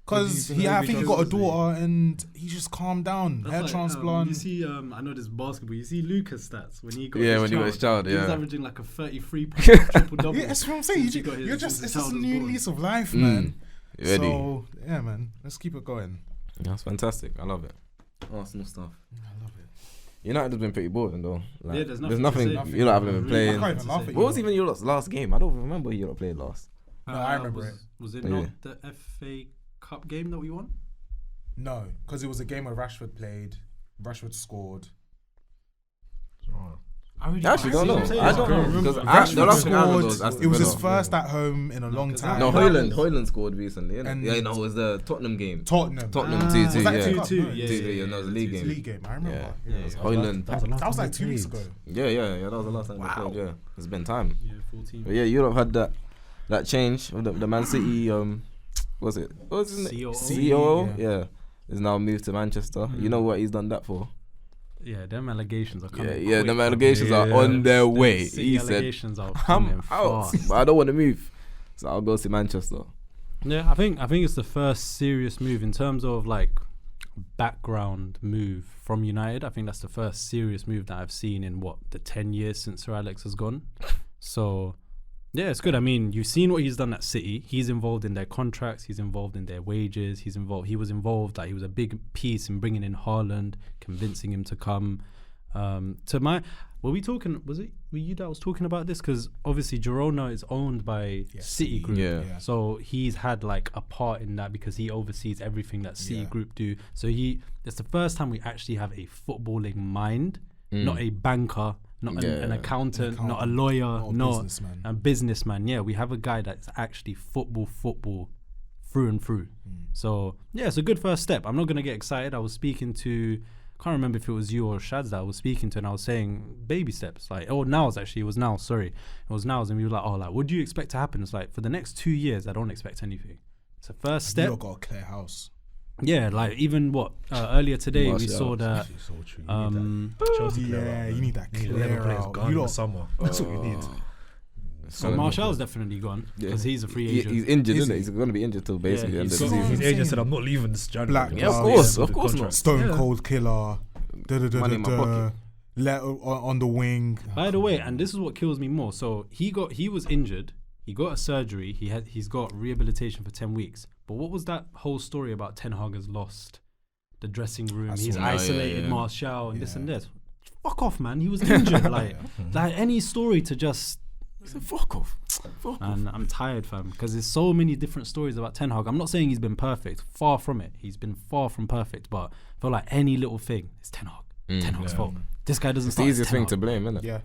Because Did you I see think he the got a video? daughter and he just calmed down. That's Hair like, transplant. you see, I know this basketball. You see Lucas' stats when he got Yeah, his when he got his child, He was yeah. averaging like a 33 triple double. Yeah, that's what I'm saying. since he got his- You're since just, his it's just a child was new born. lease of life, man. You ready? So, yeah, man. Let's keep it going. Yeah, that's fantastic. I love it. Arsenal stuff. I love it. United has been pretty boring though. Like, Yeah, there's there's nothing nothing. to say. You lot haven't been Really playing. I can't even laugh at you. What was even your lot's last game? I don't remember who you lot played last. No, I remember was, it. Was it Yeah. not the FA Cup game that we won? No, because it was a game where Rashford played. Rashford scored. I really I actually don't know. See, I don't know remember. because Rashford the last thing I remember was scored. Aston It was his Villa. first at home in a long 'cause time. No, that was- Højlund scored recently. Innit? And- Yeah, no, it was the Tottenham game. Tottenham. Tottenham Ah, 2-2, Was that yeah. 2-2? Yeah, 2-2, yeah, no, it was a league It's a game. league game. I remember. Yeah, it was yeah. Højlund. That was like 2 weeks ago. Yeah, that was the last time they played. Yeah, it's been time. Yeah, 14. But yeah, Europe had that change with the Man City. Was it? What was his name? COO? COO. Yeah, is now moved to Manchester. You know what he's done that for? Yeah, them allegations are coming. Yeah, quick, them fam. allegations are on their Them way. City He said, allegations are "I'm coming out, fast. but I don't want to move, so I'll go to Manchester." Yeah, I think it's the first serious move in terms of like background move from United. I think that's the first serious move that I've seen in the 10 years since Sir Alex has gone. So yeah, it's good. I mean, you've seen what he's done at City. He's involved in their contracts. He's involved in their wages. He was involved. Like he was a big piece in bringing in Haaland, convincing him to come. Were you that was talking about this? Because obviously Girona is owned by City Group. Yeah. So he's had like a part in that because he oversees everything that City Group do. So it's the first time we actually have a footballing mind, not a banker, not an accountant, not a lawyer, not a businessman. Yeah, we have a guy that's actually football through and through. So yeah, it's a good first step. I'm not gonna get excited. I was speaking to, can't remember if it was you or Shads that I was speaking to, and I was saying baby steps. Like, it was Niles, and we were like, what do you expect to happen? It's like, for the next 2 years, I don't expect anything. It's a first step. You got a clear house. Yeah, like even earlier today we saw that. So true. You need that You need clear 11 players out. gone in the summer. That's what you need. So Martial's definitely gone because he's a free agent. He's injured, Is isn't he? he? He's going to be injured till basically the end of the So season. his agent said, "I'm not leaving this January." Black Yeah, of course not. Stone Cold Killer. Money in my pocket. Let on the wing. By the way, and this is what kills me more. So he was injured. He got a surgery. He's got rehabilitation for 10 weeks. But what was that whole story about Ten Hag has lost the dressing room? He's isolated Martial and this and this. Fuck off, man. He was injured. like any story to just. Fuck off. And I'm tired, fam, because there's so many different stories about Ten Hag. I'm not saying he's been perfect. Far from it. He's been far from perfect. But I feel like any little thing, it's Ten Hag. Ten Hag's fault. This guy doesn't It's the start. easiest thing to blame, isn't it? Yeah.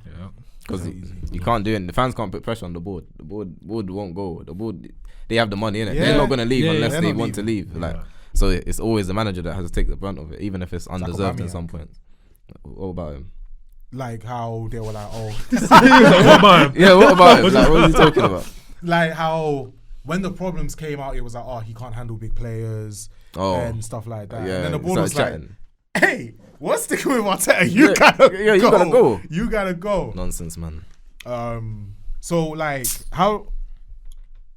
Because you can't do it. The fans can't put pressure on the board. The board won't go. The board, they have the money, innit? Yeah. They're not going to leave unless they're they not want to leave. Like, so it's always the manager that has to take the brunt of it, even if it's undeserved Aubameyang. in some points. What about him? Like how they were like, Yeah, what about him? Like, what is he talking about? like how when the problems came out, it was like, he can't handle big players and stuff like that. Yeah, and then the he board was started like, chatting. hey, what's sticking with Arteta? You gotta go. You gotta go. Nonsense, man. So like how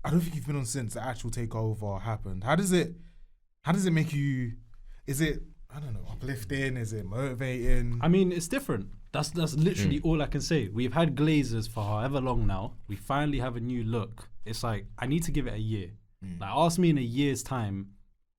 I don't think you've been on since the actual takeover happened. How does it make you? Is it, I don't know, uplifting? Is it motivating? I mean, it's different. That's literally all I can say. We've had Glazers for however long now. We finally have a new look. It's like, I need to give it a year. Like, ask me in a year's time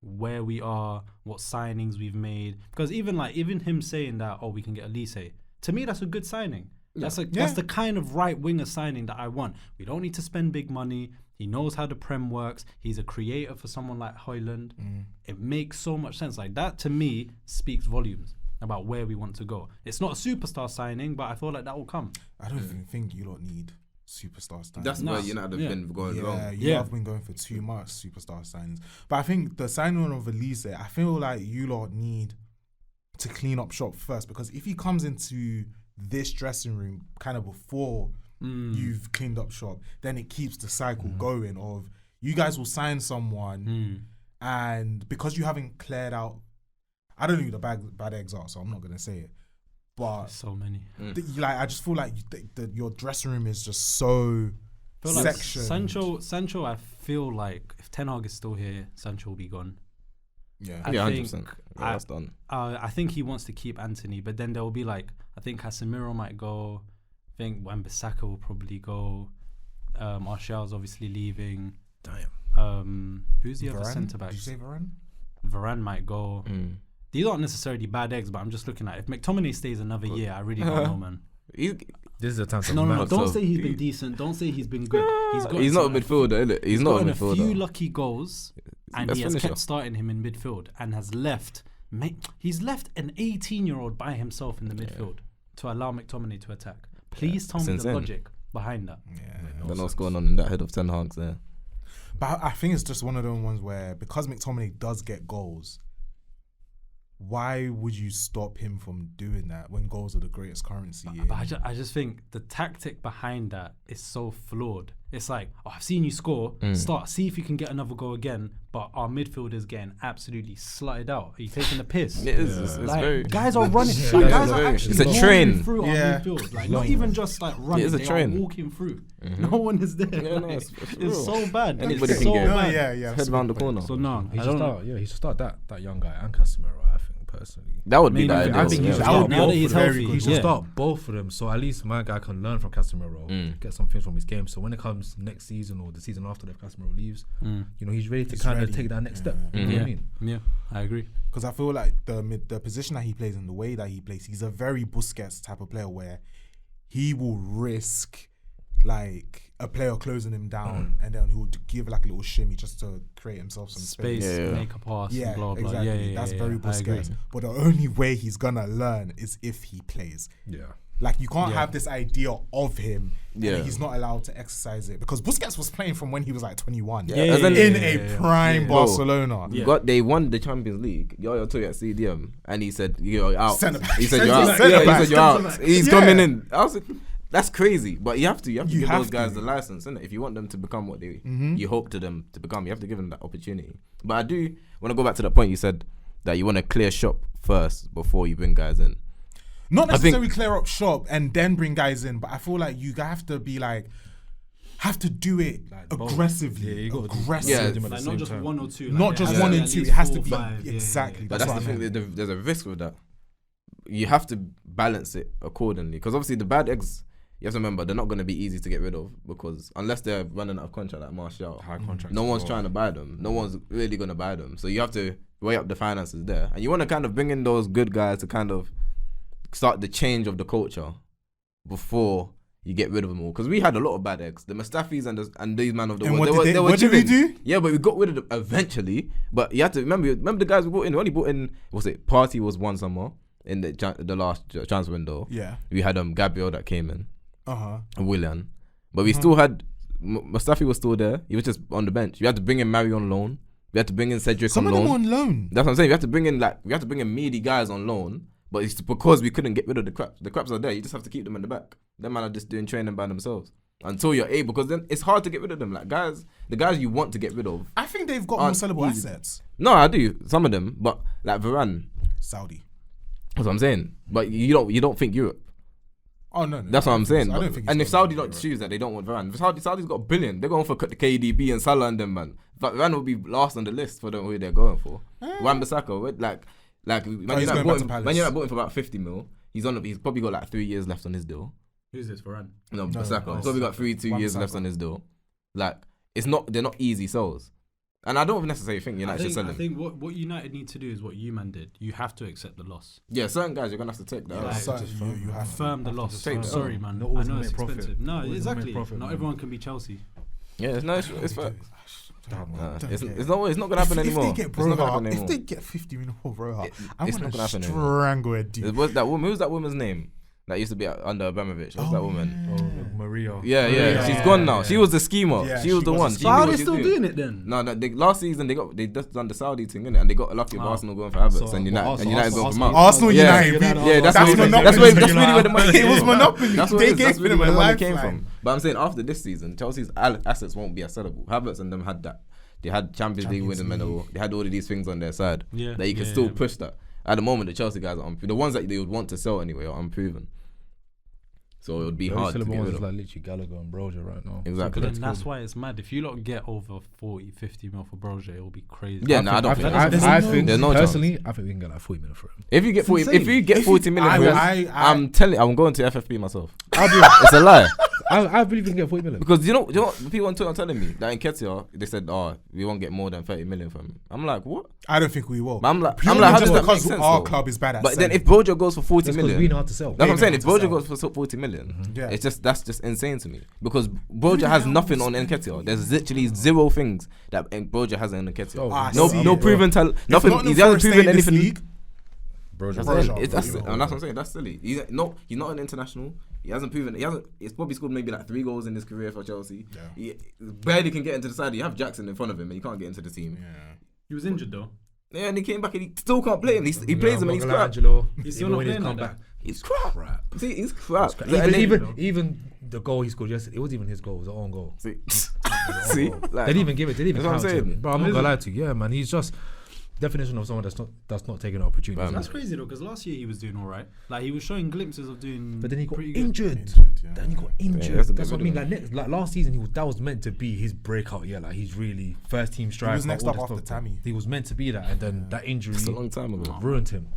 where we are, what signings we've made. Because even him saying that, we can get Elise, to me, that's a good signing. That's the kind of right winger signing that I want. We don't need to spend big money. He knows how the Prem works. He's a creator for someone like Højlund. It makes so much sense. Like, that to me speaks volumes about where we want to go. It's not a superstar signing, but I feel like that will come. I don't even think you lot need superstar signings. That's where United have been going wrong. Yeah, you have been going for too much superstar signings. But I think the signing of Elise, I feel like you lot need to clean up shop first, because if he comes into this dressing room kind of before you've cleaned up shop, then it keeps the cycle going of you guys will sign someone and because you haven't cleared out, I don't know who the bad eggs are, so I'm not going to say it, but so many. I just feel like your dressing room is just so sectioned. Sancho, I feel like if Ten Hag is still here, Sancho will be gone. Yeah, 100%. That's done. I think he wants to keep Anthony, but then there will be I think Casemiro might go. I think Wan-Bissaka will probably go. Martial's obviously leaving. Damn. Who's the other centre back? Did you say Varane? Varane might go. These aren't necessarily bad eggs, but I'm just looking at if McTominay stays another year, I really don't know, man. This is the time to No. Don't say he's been decent. Don't say he's been good. He's not a midfielder, is it? He's not a midfielder. A few lucky goals, and he has kept starting him in midfield, and has left. He's left an 18-year-old by himself in the midfield to allow McTominay to attack. Please tell me the logic behind that. I don't know what's going on in that head of Ten Hag's there. But I think it's just one of those ones where because McTominay does get goals, why would you stop him from doing that when goals are the greatest currency? But I just think the tactic behind that is so flawed. It's like, I've seen you score, see if you can get another goal again, but our midfield is getting absolutely slutted out. Are you taking the piss? It is. It's very... Guys are running. Guys are actually it's a train through our midfield. Not even just running. It is a train. Are walking through. No one is there. It's so bad. Anybody it's can so get bad. head around the corner. So no, he should start that young guy and Casemiro, I think, personally. That would be the ideal. I think he should now that he's healthy, he should start both of them, so at least my guy can learn from Casemiro, get some things from his game. So when it comes next season or the season after that Casemiro leaves, he's ready to kind of take that next step. You know what I mean? Yeah, I agree. Because I feel like the position that he plays and the way that he plays, he's a very Busquets type of player where he will risk like a player closing him down and then he would give like a little shimmy just to create himself some space. Make a pass, and blah, blah. Exactly. That's very Busquets. But the only way he's gonna learn is if he plays. Yeah. Like you can't have this idea of him and he's not allowed to exercise it, because Busquets was playing from when he was like 21 in a prime Barcelona. They won the Champions League. You're talking at CDM and he said you're out. He said you're out. He said you're out. He's coming in. I was like, that's crazy, but you have to give those guys the license, innit? If you want them to become what you hope to them to become, you have to give them that opportunity. But I do want to go back to that point you said that you want to clear shop first before you bring guys in. Not necessarily clear up shop and then bring guys in, but I feel like you have to be like, have to do it like aggressively. Like not just one or two. Not just one and two. It has to be exactly. But that's the thing. There's a risk with that. You have to balance it accordingly, because obviously the bad eggs, you have to remember, they're not going to be easy to get rid of, because unless they're running out of contract like Martial, high contract, no one's trying to buy them. No one's really going to buy them. So you have to weigh up the finances there, and you want to kind of bring in those good guys to kind of start the change of the culture before you get rid of them all. Because we had a lot of bad eggs, the Mustafis and these man of the world. What did we do? Yeah, but we got rid of them eventually. But you have to remember the guys we brought in. We only brought in, Partey was one summer in the last transfer window. Yeah, we had Gabriel that came in. And Willian, but we still had Mustafi was still there. He was just on the bench. We had to bring in Mario on loan. We had to bring in Cedric on loan. Some of them on loan. That's what I'm saying. We have to bring in meaty guys on loan. But it's because we couldn't get rid of the craps. The craps are there. You just have to keep them in the back. Them man are just doing training by themselves until you're able. Because then it's hard to get rid of them. Like the guys you want to get rid of. I think they've got more sellable assets. No, I do. Some of them, but like Varane, Saudi. That's what I'm saying. But you don't think Europe. Oh no, that's what I'm saying. I don't think. And if Saudi don't choose that, they don't want Varane. Saudi's got $1 billion. They're going for KDB and Salah and them, man. But Varane will be last on the list for them who they're going for. Wan-Bissaka, like Man United bought him for about 50 mil. He's probably got like 3 years left on his deal. Who's this, Varane? No, Bissaka. He's probably got 2 years left on his deal. Like they're not easy sells. And I don't necessarily think I United should sell him. think what United need to do is what you man did. You have to accept the loss. Yeah, certain guys you're gonna have to take that. Yeah. Certain you have Firm the loss. take that. Sorry, man. Not always I know gonna it's make profit. expensive. No, Always gonna exactly. make profit, Not man. everyone can be Chelsea. Yeah, it's fair. It's Don't not gonna happen anymore. If they get It's not gonna happen Broha, if anymore. they get 50 million for Broha, I'm it's not gonna gonna happen anymore. strangle a dude. Who's that woman's name? That used to be under Abramovich. What's that woman? Oh, Maria. Yeah, Maria. she's gone now. Yeah. She was the schemer. Yeah, she was the she was one. the She So knew how are what they she still was doing it then? No, last season they just done the Saudi thing, innit? And they got lucky with Arsenal going for Havertz and United going for Mount. Arsenal Yeah. United. Yeah, that's Monopoly. really where the money It came was from. Monopoly. That's They where gave really them where a the money came lifeline. from. But I'm saying after this season, Chelsea's assets won't be as sellable. Havertz and them had that. They had Champions League winning medal. They had all of these things on their side that you can still push that. At the moment, the Chelsea guys are the ones that they would want to sell anyway are unproven. So it would be hard to get rid of. Like literally Gallagher and Broja right now. Exactly. But then that's why it's mad. If you lot get over 40, 50 mil for Broja, it will be crazy. Yeah, no, I don't think. I think there's no chance. personally, I think we can get like 40 million for him. If you get 40, insane. if you get 40 million, for him, I'm going to FFP myself. It's a lie. I believe we can get 40 million. Because you know what people on Twitter are telling me that in Nketiah they said, we won't get more than 30 million from him. I'm like, what? I don't think we will. But I'm like, Purely how does just that make because sense? our though? club is bad at But then selling. if Broja goes for 40 That's because million, we know how to sell. that's what I'm saying. know If how to Broja sell. goes for 40 million, Yeah. that's just insane to me. Because Broja has nothing on Nketiah. There's literally zero things that Broja has on Nketiah. No proven talent. Nothing. He hasn't proven anything. Broja. That's what I'm saying. That's silly. He's not an international. He hasn't proven. He's probably scored maybe like 3 goals in his career for Chelsea. Yeah. He barely can get into the side. You have Jackson in front of him, and he can't get into the team. Yeah. He was injured though. Yeah, and he came back and he still can't play him. He plays him and he's crap. Angelo, He's still not playing like that. He's crap. See, he's crap. Even the goal he scored yesterday, it wasn't even his goal. It was an own goal. See, like, They didn't even give it. They didn't even That's what count I'm it. saying. Bro, I'm not gonna lie to you. Yeah, man, he's just definition of someone that's not taking an opportunity. That's crazy though, because last year he was doing all right. Like he was showing glimpses of doing. But then he got pretty good. injured. Yeah. Then he got injured. that's a That's bit what I mean. ridiculous. Like last season, that was meant to be his breakout year. Like he's really first team striker. He was next all up this after stuff. Tammy. He was meant to be that, and then that injury it's a long time ago. ruined him.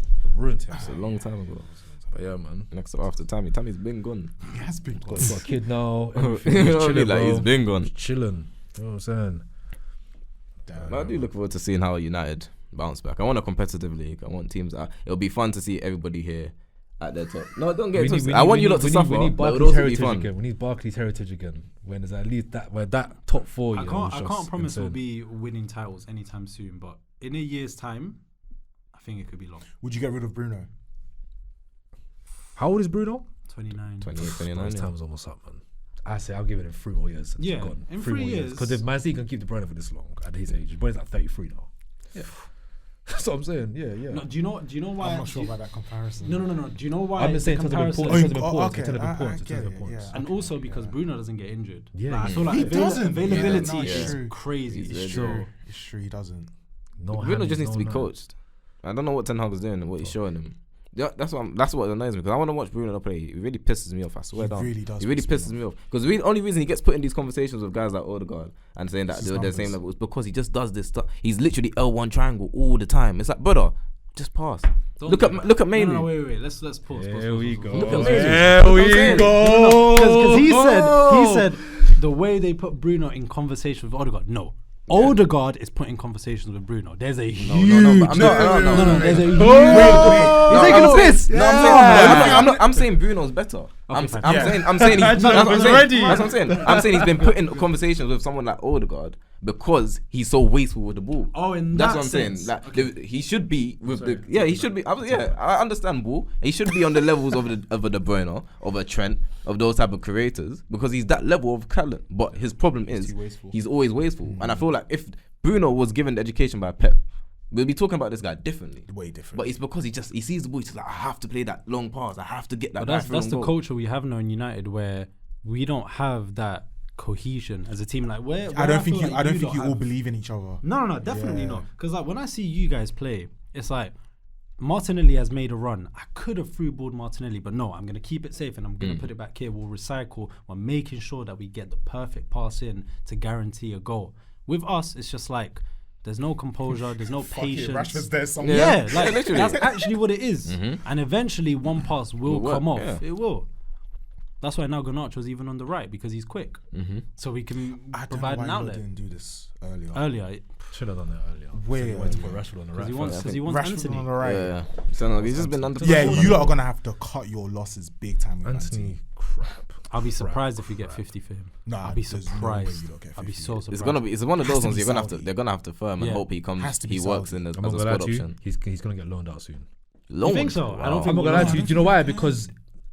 It's a long time ago. But yeah, man. Next up after Tammy. Tammy's been gone. He has been gone. Got a kid now. You know He's what I mean? chilling, Like, bro. he's been gone. He's chilling. You know what I'm saying? But I do look forward to seeing how United bounce back. I want a competitive league. I want teams that it'll be fun to see everybody here at their top. No, don't get it twisted. I want you lot to suffer, We need but it'll Barclays also be heritage fun. again. We need Barclays heritage again. When there's at least that top 4. I was can't just promise insane. we'll be winning titles anytime soon, but in a year's time, I think it could be long. Would you get rid of Bruno? How old is Bruno? 29. 28, 29. His Yeah. time's almost up, man. I say I'll give it in 3 more years. Yeah, in 3 years. Because if Man City can keep De Bruyne for this long at his age, De Bruyne's like 33 now. Yeah, that's what I'm saying. Yeah. No, do you know why? I'm not sure about that comparison. No. Do you know why? I've been saying the in terms of comparison- importance. okay, In terms of I importance. get it, importance. yeah. And also because Bruno doesn't get injured. Yeah, Like, I feel like He doesn't. availability Yeah, no, it's is true. crazy. It's So It's true, he doesn't. No, Bruno hands, just needs no to be none. coached. I don't know what Ten Hag is doing and what he's showing him. Yeah, that's what annoys me because I want to watch Bruno play. It really pisses me off. I swear He down. really does It really piss pisses me me off because the only reason he gets put in these conversations with guys like Odegaard and saying that It's his they're the same numbers. level is because he just does this stuff. He's literally L1 triangle all the time. It's like, brother, just pass. don't Look do at that. look at Mainly. No, wait. Let's pause. Here we go. Look at Here Mainly. we go. Because he said the way they put Bruno in conversation with Odegaard. No. Odegaard is put in conversations with Bruno. There's a huge. No. There's a huge. He's taking a piss. No, I'm saying Bruno's better. I'm fine. saying that's what I'm ready. saying. That's what I'm saying. I'm saying he's been put in conversations with someone like Odegaard because he's so wasteful with the ball. Oh, in That's that what I'm sense. saying. Like Okay. he should be with the he should be. I understand ball. He should be on the levels of a De Bruyne, of a Trent, of those type of creators because he's that level of talent. But his problem is he's always wasteful, and I feel like if Bruno was given the education by Pep, we'll be talking about this guy differently. Way different. But it's because he sees the ball. He's just like, I have to play that long pass. I have to get that. But guy that's through the on goal. culture we have now in United where we don't have that cohesion as a team. Like where I don't think feel you. like I don't think lot you all have- believe in each other. No, definitely Yeah. not. Because like when I see you guys play, it's like Martinelli has made a run. I could have through-balled Martinelli, but no, I'm going to keep it safe and I'm going to put it back here. We'll recycle. We're making sure that we get the perfect pass in to guarantee a goal. With us, it's just like there's no composure, there's no Fuck it, patience. Rashford's there somewhere. Yeah, like literally. that's actually what it is. And eventually one pass will work, come off. yeah. It will. That's why now Garnacho's even on the right because he's quick. So we can I don't know provide why an you outlet. didn't do this earlier. Earlier, Should have done that earlier. Where? He went to put Rashford on the right. Because he wants Rashford Anthony. on the right. Yeah. So he's just been under. Yeah, you lot are gonna have to cut your losses big time with Anthony, crap. I'll be surprised if we get 50 for him. Nah, I'll be there's no way surprised. you don't get I'll be 50. so surprised. It's one of Has those to ones be you're gonna have to. Saudi. They're gonna have to firm and Yeah. hope he Has comes. to be He works Saudi. in as I'm a not gonna squad lie to you. option. He's gonna get loaned out soon. Loan. think so? I don't I'm think not gonna lie to you. No. Do you know why? Because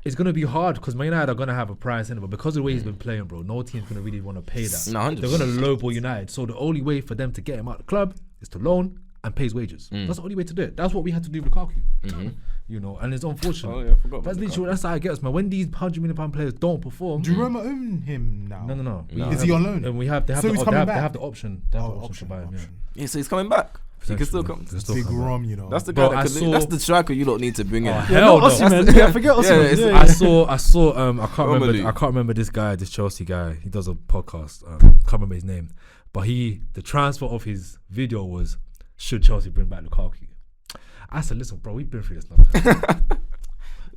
it's gonna be hard. Because Man United are gonna have a price in it, but because of the way he's been playing, bro, no team's gonna really want to pay that. No, 100%. They're gonna lowball United. So the only way for them to get him out of the club is to loan and pay his wages. That's the only way to do it. That's what we had to do with Lukaku. You know, and it's unfortunate. Oh yeah, I forgot. That's about literally that's how it gets, man. When these £100 million players don't perform, Do Roma own him now? no. Is he on loan? And we have they have So the, he's they coming have, back? they have the option. They have the option option. to buy him. Yeah, so he's coming back. He can still come. They still Big come back. Rom, you know. That's the Bro, guy. I That saw- that's the striker you don't need to bring in. Oh, hell no. Osimhen. Yeah, forget Osimhen. Yeah, Yeah, I saw I can't remember this guy, this Chelsea guy. He does a podcast. Can't remember his name, but the transfer of his video was, should Chelsea bring back Lukaku? I said, listen, bro, we've been through this now.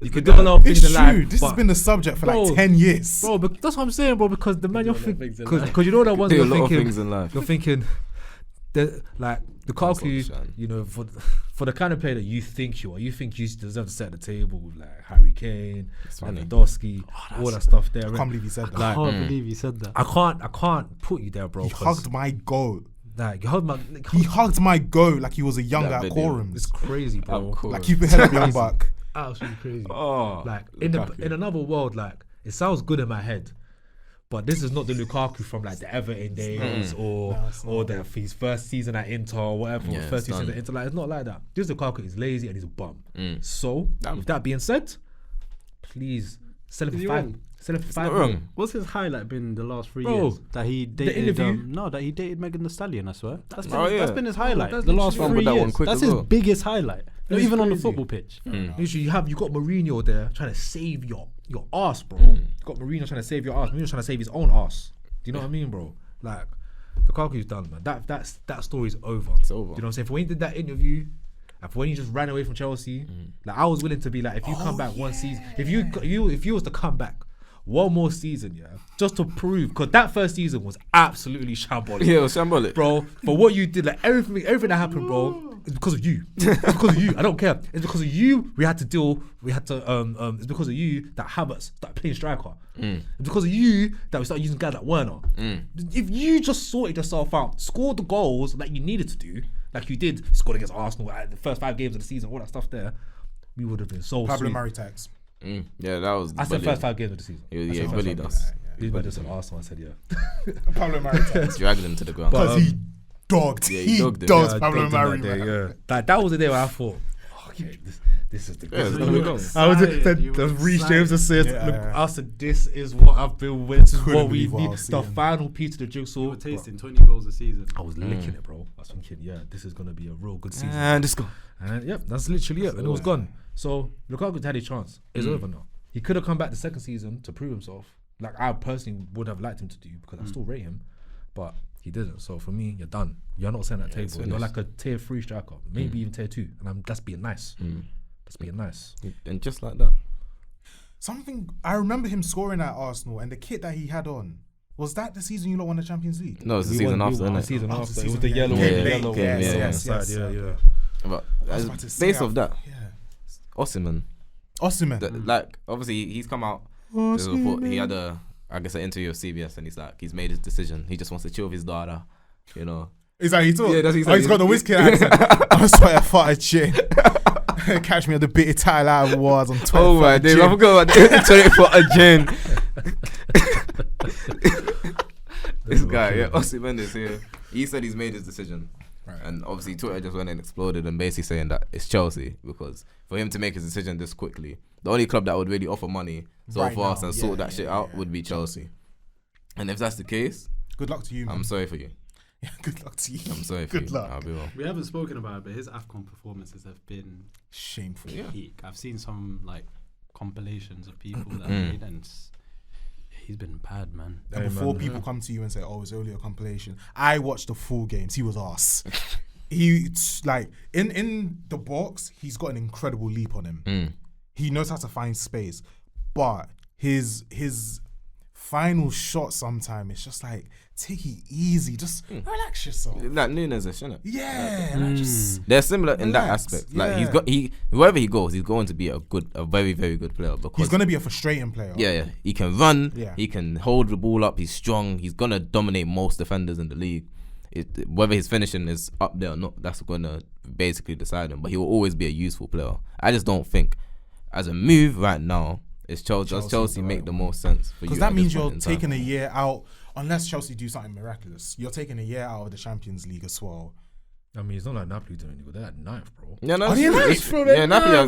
You can do a lot of It's things in true. life. This but has been the subject for Bro, like 10 years. bro, but that's what I'm saying, bro. Because the man you're thinking, things in life. because you know that ones Do a you're lot of thinking, things in life. you're thinking that like Lukaku, Son. you know, for the kind of player that you think you are, you think you deserve to set the table with like Harry Kane, funny. Lewandowski, all that stuff there. I can't believe he said that. Like, I can't believe you said that. I can't put you there, bro. He 'cause, hugged my goal. like, you hugged my. He hugged my goal like he was a young That at video. Corums. It's crazy, bro. Cool. Like keep your head up, young buck. Absolutely crazy. Oh, Like Lukaku. in another world, like it sounds good in my head, but this is not the Lukaku from like the Everton days or his first season at Inter or whatever. Yeah, First it's season done. at Inter, like it's not like that. This Lukaku is lazy and he's a bum. So Damn. with that being said, please sell him Is for he five. wrong? Sell him for Not 5 wrong. million. What's his highlight been the last 3 Bro, years? That he dated interview? that he dated Megan Thee Stallion, I swear. That's been, Oh, yeah. that's been his highlight. that's The last literally- 3 Remember that one years. quick That's as his well. biggest highlight. Not That's even on the crazy. football pitch. Literally, you got Mourinho there trying to save your ass, bro. You got Mourinho trying to save your ass. Mourinho's trying to save his own ass. Do you know what I mean, bro? Like Lukaku's done, man. That story's over. It's over. Do you know what I'm saying? For when he did that interview, and for when he just ran away from Chelsea, like I was willing to be like, if you come back one season, if you was to come back one more season, yeah, just to prove, because that first season was absolutely shambolic. Yeah, it was shambolic. Bro, for what you did, like everything that happened, bro, it's because of you. It's because of you. I don't care. It's because of you. It's because of you that Havertz started playing striker. It's because of you that we started using guys like Werner. If you just sorted yourself out, scored the goals that you needed to do, like you did, scored against Arsenal at the first 5 games of the season, all that stuff there, we would have been so Pablo sweet. Mari tax. Yeah, that was. I said brilliant. first 5 games of the season. Yeah, I he said first bullied 5 us. games. These men just said Arsenal. I said yeah. Pablo Mari tax. Dragged him to the ground. Because he dogged. Yeah, he he dogged him. dogs Yeah, Pablo dogged him Mari, that day, man. yeah. That was the day where I thought, okay, this is the Yeah, it's this gonna is be the- gone. I was Excited, you the were Reece excited. James assist. Yeah. Look, I said, this is what I've been with. This is Couldn't what we believe what I need. was The seeing. final piece of the jigsaw. You were tasting 20 goals a season. I was licking it, bro. I was thinking, yeah, this is gonna be a real good season. And let's go. And yep, that's literally it. And it was gone. So Lukaku had his chance. It's over now. He could have come back the second season to prove himself. Like I personally would have liked him to do because I still rate him, but he didn't. So for me, you're done. You're not sitting at that it's table. You're finished. like a tier 3 striker, maybe even tier 2, and that's being nice. That's being nice. And just like that. Something I remember him scoring at Arsenal and the kit that he had on. Was that the season you lot won the Champions League? No, it's the We season won- after, we won innit? the season After after. the It was season, the yeah. yellow, Yeah, the yeah, yellow, yeah, on the yeah, side. yes. Yeah. But I was as about to say, based off that, Yeah. Osimhen, Osimhen. like obviously he's come out. There's a report, he had an interview with CBS and he's made his decision. He just wants to chill with his daughter, you know. Is that he talk? Yeah, that's what he Oh, said. he's got the whiskey accent. I swear I farted shit. Catch me at the bitty tile out of wars on 12. Oh my days, I forgot about the 24 gin. This guy, yeah, Osimhen is here. He said he's made his decision. Right. And obviously Twitter just went and exploded and basically saying that it's Chelsea because for him to make his decision this quickly, the only club that would really offer money so Right fast now, and yeah, sort that yeah, shit yeah, out yeah. would be Chelsea. And if that's the case, Good luck to you, man. I'm sorry for you. Yeah, good luck to you. I'm sorry for Good you. luck. I'll be well. We haven't spoken about it, but his AFCON performances have been Shameful. peak. I've seen some like compilations of people that made, and he's been bad, man. And Hey, before man. people come to you and say, "Oh, it's only a compilation," I watched the full games. He was arse. He like in the box. He's got an incredible leap on him. He knows how to find space, but his final shot sometime, it's just like, take it easy. Just relax yourself. Like Nunes-ish, innit? Yeah. Like just They're similar in that relax. aspect. Yeah. Like wherever he goes, he's going to be a very, very good player because he's going to be a frustrating player. yeah, he can run, Yeah. he can hold the ball up, he's strong, he's gonna dominate most defenders in the league. Whether his finishing is up there or not, that's gonna basically decide him. But he will always be a useful player. I just don't think, as a move right now, does Chelsea make the most sense for you? Because that at means this you're point in time? taking a year out, unless Chelsea do something miraculous. You're taking a year out of the Champions League as well. I mean, it's not like Napoli doing anything. They're at 9th, bro. Yeah, no, Are they it's- ninth? yeah, Napoli are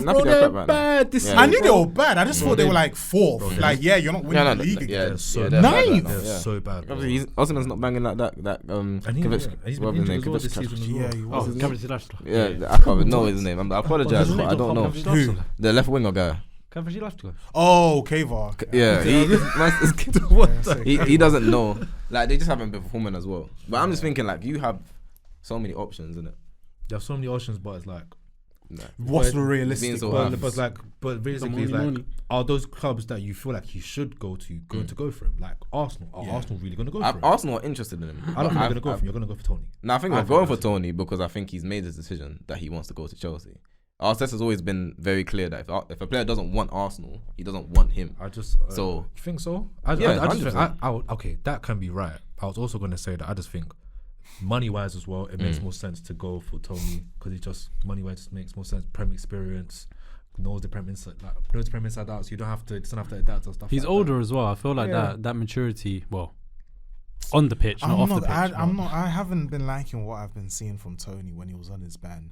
crap right now. This Yeah. I knew they were bad. I just thought they were like 4th. Like, yeah, you're not winning the league again. They're so they're bad right Ninth? now, They're yeah. so bad, bro. Obviously, Osimhen's not banging like that. And he's been injured as well this season as well. Yeah, he was. Oh, Cavani Yeah, I can't even know his name. I apologize, but I don't know. Who? The left winger guy. Cavani left to go. Oh, Kavar. Yeah, he doesn't know. Like, they just haven't been performing as well. But I'm just thinking, like, you have so many options, innit? There are so many options, but it's like, What's the Being realistic so one? hard. but basically, it's like, are those clubs that you feel like he should go to going to go for him? Like Arsenal, are Arsenal really going to go for him? Arsenal are interested in him. I don't think they're going to go for him. You're going to go for Tony. No, I think I'm going for Tony because I think he's made his decision that he wants to go to Chelsea. Arteta's always been very clear that if a player doesn't want Arsenal, he doesn't want him. I just So- you think so? Yeah, I just think 100%. okay, that can be right. I was also going to say that I just think money wise as well, it makes more sense to go for Tony because he just money wise just makes more sense. Prem experience, knows the Prem inside out, so you don't have to adapt or stuff. He's like older as well. I feel like Yeah. that maturity. Well, on the pitch, not off the pitch. I haven't been liking what I've been seeing from Tony when he was on his ban.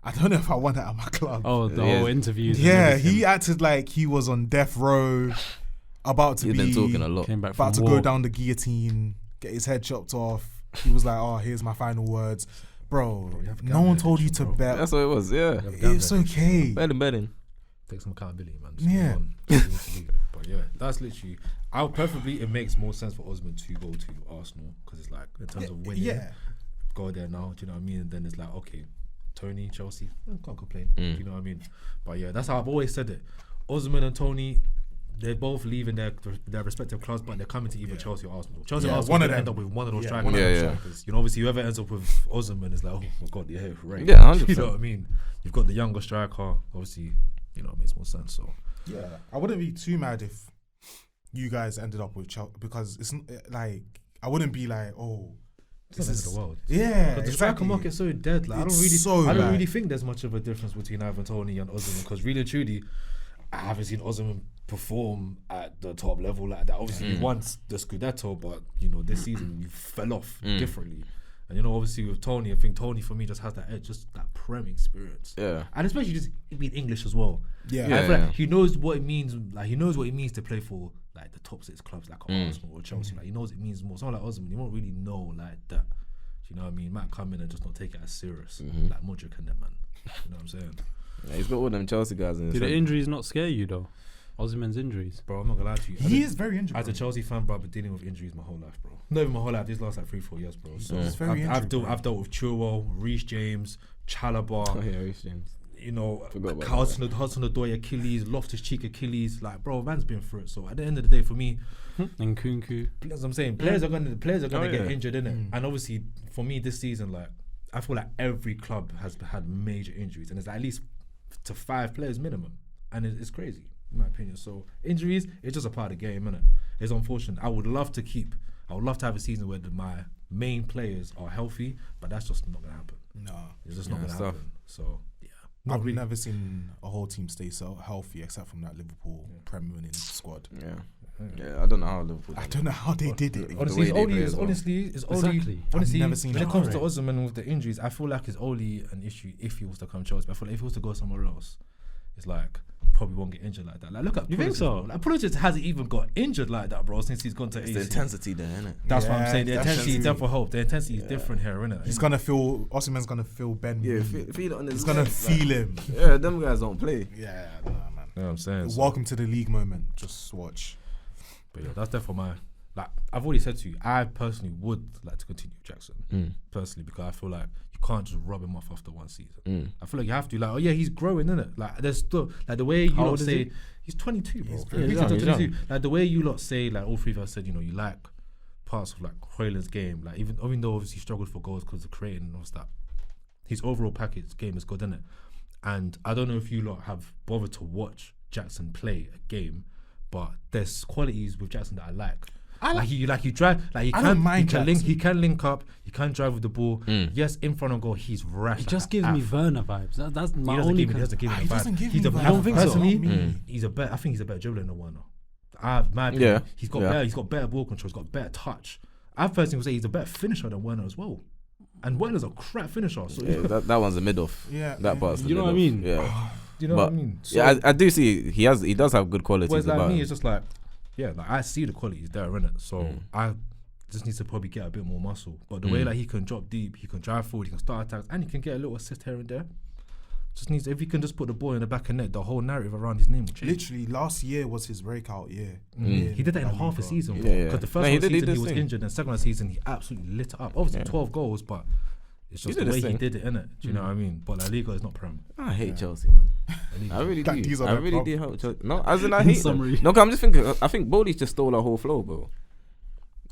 I don't know if I want that at my club. Oh, the Yeah. whole interviews. and Yeah, everything. he acted like he was on death row, about to He's be been talking a lot. Came back from about to war. go down the guillotine, get his head chopped off. He was like, "Oh, here's my final words, bro." you have to No gamble one that told you shit, to bro. bet. That's what it was, yeah. that. You have to gamble It's that shit. okay. Betting. Take some accountability, man. Just Yeah. move on. Do what you need to do. But yeah, that's literally. Preferably, it makes more sense for Osman to go to Arsenal because it's like in terms of winning, Yeah, go there now. Do you know what I mean? And then it's like, okay, Tony, Chelsea, can't complain. Do you know what I mean? But yeah, that's how I've always said it. Osman and Tony, they're both leaving their respective clubs, but they're coming to either Chelsea or Arsenal. Chelsea or Arsenal one of gonna them. end up with one of those Yeah, strikers. one of them Yeah. strikers. You know, obviously, whoever ends up with Osman is like, oh my god, yeah, right. Yeah, 100%. You know what I mean? You've got the younger striker. Obviously, you know, it makes more sense. So yeah. I wouldn't be too mad if you guys ended up with Chelsea because it's like I wouldn't be like, oh, it's not the end of the world. Yeah, But the striker market's so dead. Like, It's I don't bad. really think there's much of a difference between Ivan Toney and Osimhen because really and truly, I haven't seen Osimhen perform at the top level like that. Obviously, he won the Scudetto, but you know this season you fell off differently. And you know, obviously with Tony, I think Tony for me just has that edge, just that Prem experience. Yeah. And especially just being English as well. Yeah. I feel Yeah. like he knows what it means. Like he knows what it means to play for like the top 6 clubs, like Arsenal or Chelsea. Like he knows it means more. Someone like Osimhen, he won't really know like that. You know what I mean? Might come in and just not take it as serious, like Modric and them, man. You know what I'm saying? Yeah, he's got all them Chelsea guys in his Do the head. injuries not scare you though? Osimhen's injuries. Bro, I'm not gonna lie to you. He is very injured. As a Chelsea fan, bro, I've been dealing with injuries my whole life, bro. Not even my whole life. These last like 3-4 years, bro. So He's very I've injured, bro. dealt with Chilwell, Reece James, Chalobah. Oh, yeah, Reece James. You know, Forgot about Hudson-Odoi Achilles, Loftus-Cheek Achilles. Like, bro, man's been through it. So at the end of the day, for me, And Kunku. as I'm saying, players are gonna Oh, get yeah. injured in it. And obviously, for me this season, like I feel like every club has had major injuries, and it's at least to 5 players minimum, and it's crazy in my opinion. So injuries, it's just a part of the game, innit? It's unfortunate. I would love to have a season where my main players are healthy, but that's just not gonna happen. No, It's just not Yeah, gonna it's tough. happen. So yeah, I've never seen a whole team stay so healthy except from that Liverpool Premier winning squad. Yeah, I don't know how Liverpool I done don't know how they did it. Honestly, the way they play as well. it's Exactly. honestly, never seen when that. it comes to Correct. Osimhen with the injuries, I feel like it's only an issue if he was to come Chelsea. But I feel like if he was to go somewhere else, it's like probably won't get injured like that. Like look at You think Pulisic, so? bro. Like Pulisic hasn't even got injured like that, bro, since he's gone to It's AC. the intensity there, innit? That's what I'm Yeah, saying. The that's intensity is true. there for hope. The intensity is different here, innit? He's gonna feel. Osimhen's gonna feel Ben. Yeah, feel it on his He's gonna legs, like- feel him. Yeah, them guys don't play. Yeah, nah, man. You know what I'm saying? So, Welcome to the league moment. Just watch. but yeah, that's definitely like I've already said to you, I personally would like to continue with Jackson personally, because I feel like you can't just rub him off after one season. I feel like you have to, like, oh yeah, he's growing, innit? Like there's still like the way you How lot old is say he? he's 22, bro. He's young. Like the way you lot say, like all three of us said, you know, you like parts of like Hoyland's game, like even though obviously he struggled for goals because of creating and all that, his overall package game is good, innit? And I don't know if you lot have bothered to watch Jackson play a game, but there's qualities with Jackson that I like. He drive, like he I don't mind he can link up, he can drive with the ball. Yes, in front of goal, he's rash. He just gives me Werner vibes. That's my He only. doesn't give me He the doesn't vibe. give He's me a the better, vibe. don't think so. personally, he's a better. I think he's a better dribbler than Werner. My opinion, Yeah. he's got Yeah. better. He's got better ball control. He's got better touch. I personally would say he's a better finisher than Werner as well. And Werner's a crap finisher. So Yeah, that one's a mid off. Yeah, That part's the You know what I mid-off. mean? Yeah. do you know But what I mean? So, yeah, I do see he does have good qualities whereas like about me, him. it's just like, yeah, like I see the qualities there, innit? So I just need to probably get a bit more muscle. But the way like he can drop deep, he can drive forward, he can start attacks, and he can get a little assist here and there. Just needs, if he can just put the ball in the back of net, the whole narrative around his name will change. Literally, last year was his breakout year. He did that in La half a Liga. season, Yeah, bro. yeah. Because the first No, one he did season his he was thing. injured, and second one season he absolutely lit it up. Obviously 12 goals, but it's just did the his way he thing. did it, innit? Do you know what I mean? But La Liga is not Prem. I hate Chelsea, man. I really That do. these are I their really do problems. hate Chelsea. No, as in I In hate them. summary. No, 'cause I'm just thinking. I think Bowley's just stole our whole flow, bro.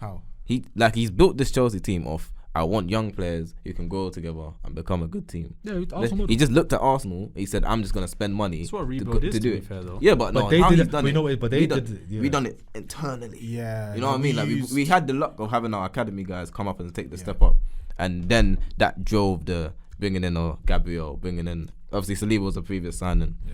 How? He's built this Chelsea team off. I want young players who can grow together and become a good team. Yeah, He just looked at Arsenal. He said, "I'm just gonna spend money That's what to rebuild is, to do be it." fair, though. Yeah, but no, But they how did he's it- done we it. know it, but they we did done, it, yeah. we done it internally. Yeah. You know what I mean? Like used- we had the luck of having our academy guys come up and take the step up, and then that drove the bringing in Gabriel, bringing in obviously Saliba was a previous signing. Yeah.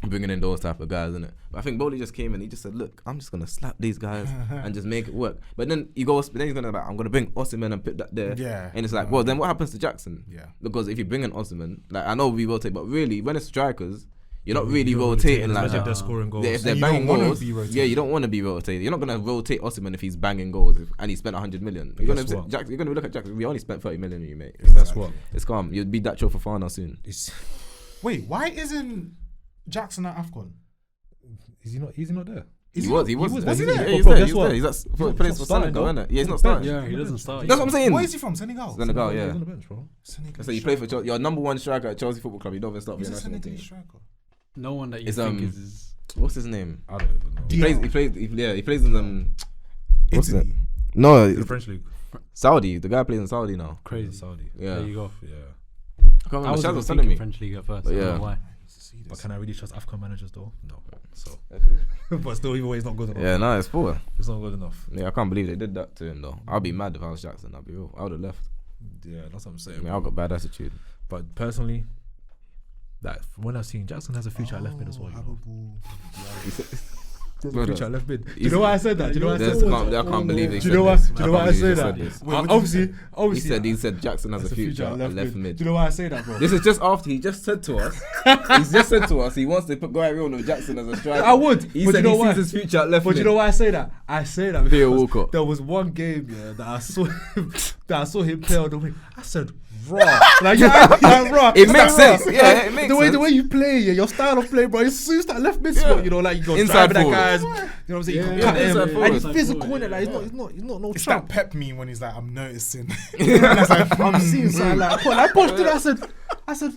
Bringing in those type of guys, innit? But I think Bowley just came and he just said, "Look, I'm just gonna slap these guys and just make it work." But then he's gonna like, "I'm gonna bring Osimhen and put that there." Yeah. And it's like, well, then what happens to Jackson? Yeah. Because if you bring in Osimhen, like I know we rotate, but really when it's strikers, you're not really rotating like Especially if that. they're scoring goals. If they're And you banging don't wanna goals, be rotated. yeah, you don't want to be rotated. You're not gonna rotate Osimhen if he's banging goals and he spent 100 million. You're guess gonna what? you're gonna look at Jackson. We only spent 30 million on you, mate. That's what. It's calm. You'll beat that show for Fana soon. Wait, why isn't Jackson at AFCON? Is he not there? He was there. there. He's Yeah, there. he's But there. guess He's what? there. He's at plays for starting, Senegal, though. innit? Yeah, he's not starting. Yeah, he doesn't start. That's what I'm saying. Where is he from? Senegal. Senegal, yeah. He's on the bench, bro. Senegal. So you play for Chelsea, your number one striker at Chelsea Football Club. You don't even start for He's your a national Senegalese team. striker. No one that you It's, think is. What's his name? I don't even know. He plays in what's that? Italy. No, The French league. Saudi. The guy plays in Saudi now. Crazy. Saudi. Yeah. There you go. Yeah. I can't I remember. was Shaz even was telling thinking me. French league at first. But I don't yeah. know why. But can I really trust AFCON managers though? No. So, but still, either way, it's not good enough. Yeah, no, it's poor. It's not good enough. Yeah, I can't believe they did that to him though. I'd be mad if I was Jackson. I'd be real. I would have left. Yeah, that's what I'm I saying. mean, I've got bad attitude. But personally, that when I've seen Jackson has a future at left mid as well. You know? Brother, Future at left mid. Do you he's- know why I said that? Do you know why I said That's- that? I can't believe they Do said you know why? this. Do you know why I can't say believe they that? said this. Obviously, He said Jackson has a future at left mid. Do you know why I say that, bro? This is just after he just said to us. He's just said to us he wants to put Guy Real with Jackson as a striker. I would. He But said you know he why? sees his future at left But mid. you know why I say that? I say that Theo because Walcott. there was one game that I saw him play on the wing. I said, raw. Like, raw. It makes sense. Yeah, it makes the sense. way you play, your style of play, bro. It's suits that left mid spot. You know, like you go Inside driving forward. that guys. You know what I'm saying? You Yeah, can yeah, cut him, inside and forward. he's physical in forward, it. Like yeah. he's not no It's trap. that pep meme when he's like, I'm noticing. And it's like, I'm seeing something like. I pushed it. I said.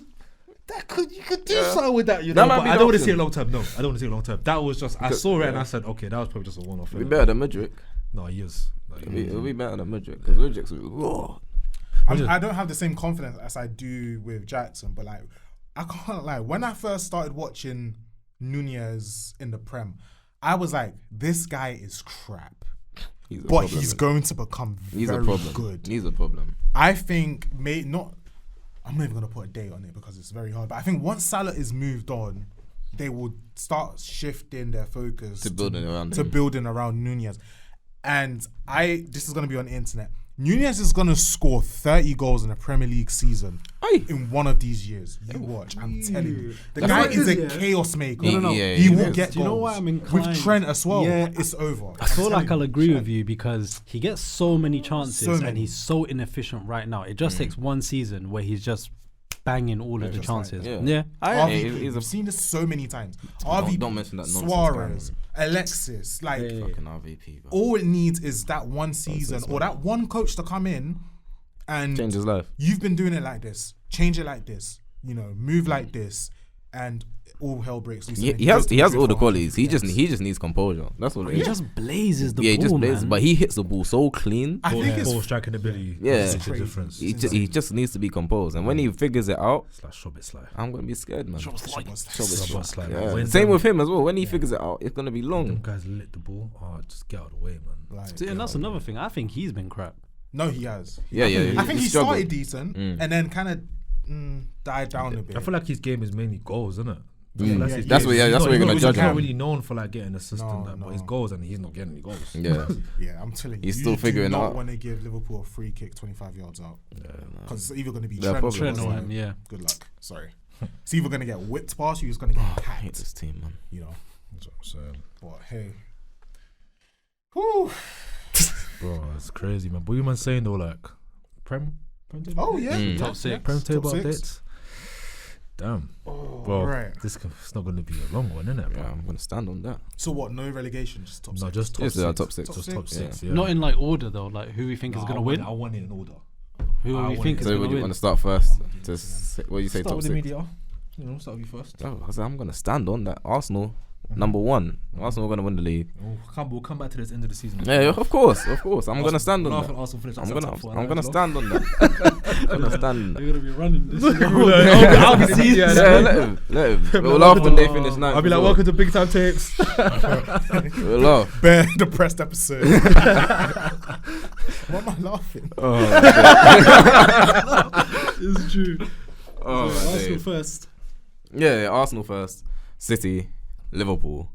You could do something with that, you know. That might But be I the don't want to option. see it long term. No, I don't want to see it long term. That was just I saw it and I said, okay, that was probably just a one off. We better than Mudryk. No, he is. Like, It'll be better than Mudryk because Mudryk's raw. I don't have the same confidence as I do with Jackson, but like, I can't lie. When I first started watching Nunez in the Prem, I was like, this guy is crap. He's a But problem, he's man. going to become He's very a problem. good. He's a problem. I think I'm not even gonna put a date on it because it's very hard. But I think once Salah is moved on, they will start shifting their focus To building around to him. building around Nunez. And this is gonna be on the internet. Nunez is gonna score 30 goals in a Premier League season Aye. in one of these years. You watch, I'm telling you. The That's guy what it is is, a yeah. chaos maker. No. Yeah, He will is. get Do you know goals. why I'm inclined? With Trent as well. Yeah. It's over. I feel like I'll agree with you because he gets so many chances So many. and he's so inefficient right now. It just takes one season where he's just banging all of the just chances. like- Yeah. RVP, he's a- we've seen this so many times. Don't RVP, mention that nonsense, Suarez, man. Alexis, like Fucking RVP, bro. all it needs is that one season or that one coach to come in and Change his life. you've been doing it like this, change it like this, move like this, and all hell breaks loose. He and has he goes all the for qualities. He 100 just needs composure. That's what it He is. just blazes the He ball, just plays, man. but he hits the ball so clean. I think Ball it's striking ability. Yeah. Makes a Crazy. difference. He just needs to be composed, and when he figures it out, It's like Shobit Sly. I'm gonna be scared, man. Shobit Sly. Yeah. When Same them- with him as well. When he figures it out, it's gonna be them long. guys lit the ball. Oh, just get out of the way, man. like, See, and that's another thing. I think he's been crap. no, he has. Yeah. I think he struggled. started decent and then kind of died down a bit. I feel like his game is mainly goals, isn't it? Mm. his That's game. what you're gonna judge He's not him. really known for like getting assists No, and that, but his no. goals and he's not getting any goals. Yeah. Yeah, I'm telling you, He's you still figuring do not out. want to give Liverpool a free kick 25 yards out because it's either going to be Yeah, Trent, probably. or Trent or Son. him, yeah. Good luck. Sorry, it's either going to get whipped past you, or it's going to get I hate hacked. this team, man. That's what I'm saying. But hey, whew. Bro, it's crazy, man. What you man saying though, like Prem table Oh updates? yeah, Mm. yeah, Top six. yeah. Prem table Top six. updates. Damn, Oh, bro, right. it's not going to be a long one, innit, bro? Yeah, I'm gonna stand on that. So what? No relegation, just top No, six. just top Yes, six. they are top six. Just Top top six, six. Yeah. Not in like order though. Like who we think is gonna win. I want it in order. Who I we want think it. is So gonna would you win. want to start first? What do you say, Start top with the six? media. Start with you first. Oh, I said I'm gonna stand on that. Arsenal, number one. Arsenal gonna win the league. We'll come back to this end of the season. Yeah, of course. I'm gonna stand on Laugh that. at Arsenal finish I'm outside gonna top four, I'm gonna as well. stand on that. I'm gonna stand on that. They're gonna be running this. I'll be seeing Yeah, let him. We'll laugh when they finish ninth. I'll be like, welcome to Big Time Tapes. We'll laugh. Bare depressed episode. Why am I laughing? It's true. Oh, my Arsenal days. first. Yeah, Arsenal first, City, Liverpool,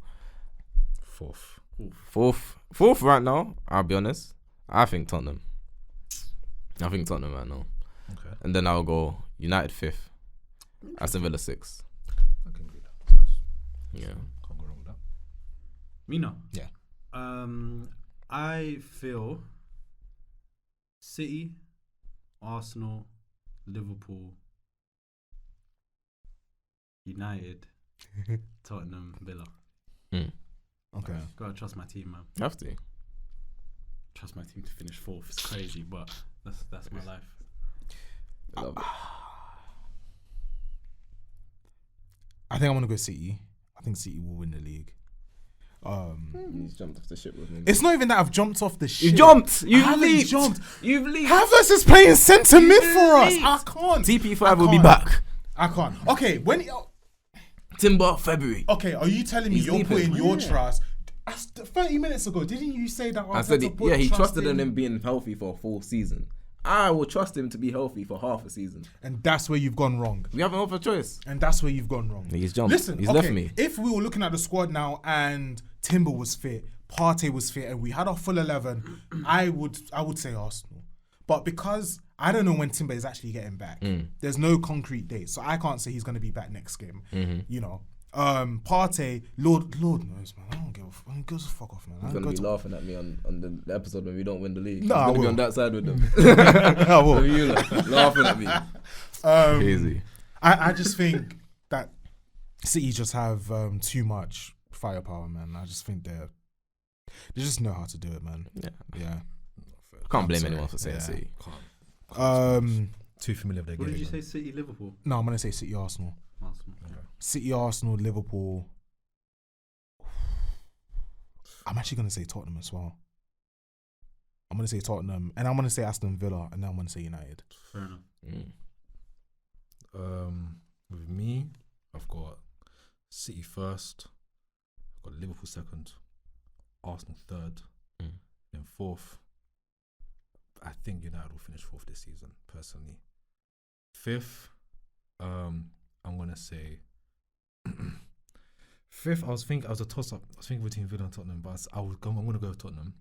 fourth right now. I'll be honest. I think Tottenham right now, Okay. and then I'll go United fifth, Aston Villa sixth. I can agree with that. Nice. Yeah, Can't go wrong with that. Me now. Yeah. I feel City, Arsenal, Liverpool, United, Tottenham, Villa. Okay. Gotta trust my team, man. have to. Trust my team to finish fourth. It's crazy, but that's my life. Love it. I think I'm gonna go City. I think City will win the league. He's jumped off the ship with me. It's not even that I've jumped off the ship. You jumped. I You haven't leaped. jumped. You've leaped. Havertz is playing centre mid for us. leaped. I can't. TP5 will be back. I can't. Okay, Timber February. okay, are you telling me He's you're leaping. putting your trust? 30 minutes ago, didn't you say that? I said, Arteta put he trust trusted in in- him being healthy for a full season. I will trust him to be healthy for half a season. And that's where you've gone wrong. We have no other choice. And that's where you've gone wrong. He's jumped. Listen, He's okay, left me. if we were looking at the squad now and Timber was fit, Partey was fit, and we had our full 11, I would say Arsenal. But because I don't know when Timber is actually getting back, there's no concrete date, so I can't say he's going to be back next game. You know, Partey, Lord knows, man. I don't give a fuck off, man. He's going to be laughing at me on the episode when we don't win the league. No, He's I going to be will. on that side with them. I will. So you laughing at me. Crazy. I just think that City just have too much firepower, man. I just think they just know how to do it, man. Yeah. I can't blame sorry. anyone for saying Yeah. City. Too familiar with their What game. did you man. say? City, Liverpool, No, I'm gonna say City, Arsenal. Arsenal. City, Arsenal, Liverpool. I'm actually gonna say Tottenham as well. I'm gonna say Tottenham, and I'm gonna say Aston Villa, and then I'm gonna say United. Fair enough. With me, I've got City first. I've got Liverpool second. Arsenal third. Then fourth. I think United will finish fourth this season, personally. Fifth, I'm gonna say fifth. I was a toss up. I was thinking between Villa and Tottenham, but I'm gonna go with Tottenham.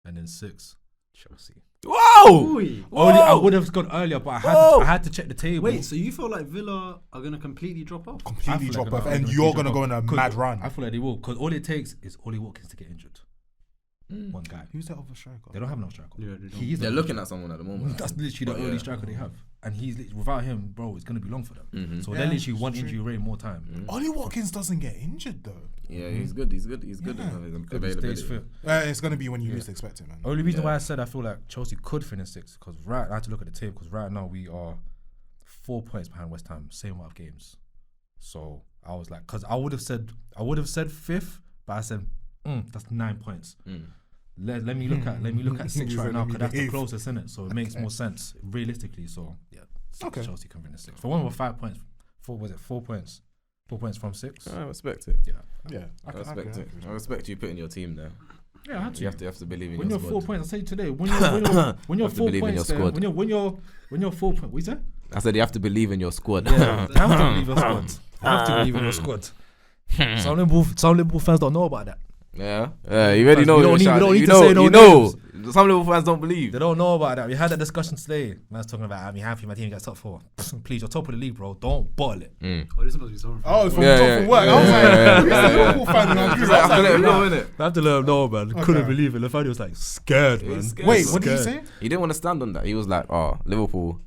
And then sixth, Chelsea. Whoa! I would have gone earlier, but I had to check the table. Wait, so you feel like Villa are gonna completely drop off? Completely I feel drop like off, they're and gonna you're drop gonna go off. on a 'Cause mad run. I feel like they will, because all it takes is Ollie Watkins to get injured. One guy. Who's that other striker? They don't have enough striker. Yeah, they don't. He is They're the looking at someone at the moment. That's literally the But only yeah. striker they have. and without him, bro, it's gonna be long for them. Mm-hmm. So they're literally one injury away more time. Ollie Watkins doesn't get injured though. Yeah, he's good. He's good. He's good. Yeah. Could be stays fit. It's gonna be when you least expect it, man. Only reason why I said I feel like Chelsea could finish 6th because I had to look at the table because right now we are 4 points behind West Ham, same amount of games. So I was like, because I would have said 5th, but I said that's 9 points. Let me look at 6 right now because that's the closest, isn't it? So it makes more sense realistically. So yeah, Chelsea can finish 6th. For one with 5 points, 4 points? 4 points from 6. I respect it. Yeah, I respect it. I respect you putting your team there. Yeah, I had to. You have to believe in when your you're squad. 4 points, I say today, when you're 4 believe in points, your there, squad. when you're 4 points, what you say? I said you have to believe in your squad. Yeah, I have to believe in your squad. I have to believe in your squad. Some Liverpool fans don't know about that. Yeah, you already know. We don't need to say no you know. Some Liverpool fans don't believe. They don't know about that. We had that discussion today. Man's talking about I'm happy my team gets top 4. Please, you're top of the league, bro. Don't bottle it. Oh, this must be something. Oh, it's from Yeah, from work. I was like, who's the Liverpool fan? And I'm I have to let him know, innit? I have to let him know, man. Couldn't believe it. Lefani was like scared, man. scared. Wait, what did you say? He didn't want to stand on that. He was like, "Oh, Liverpool."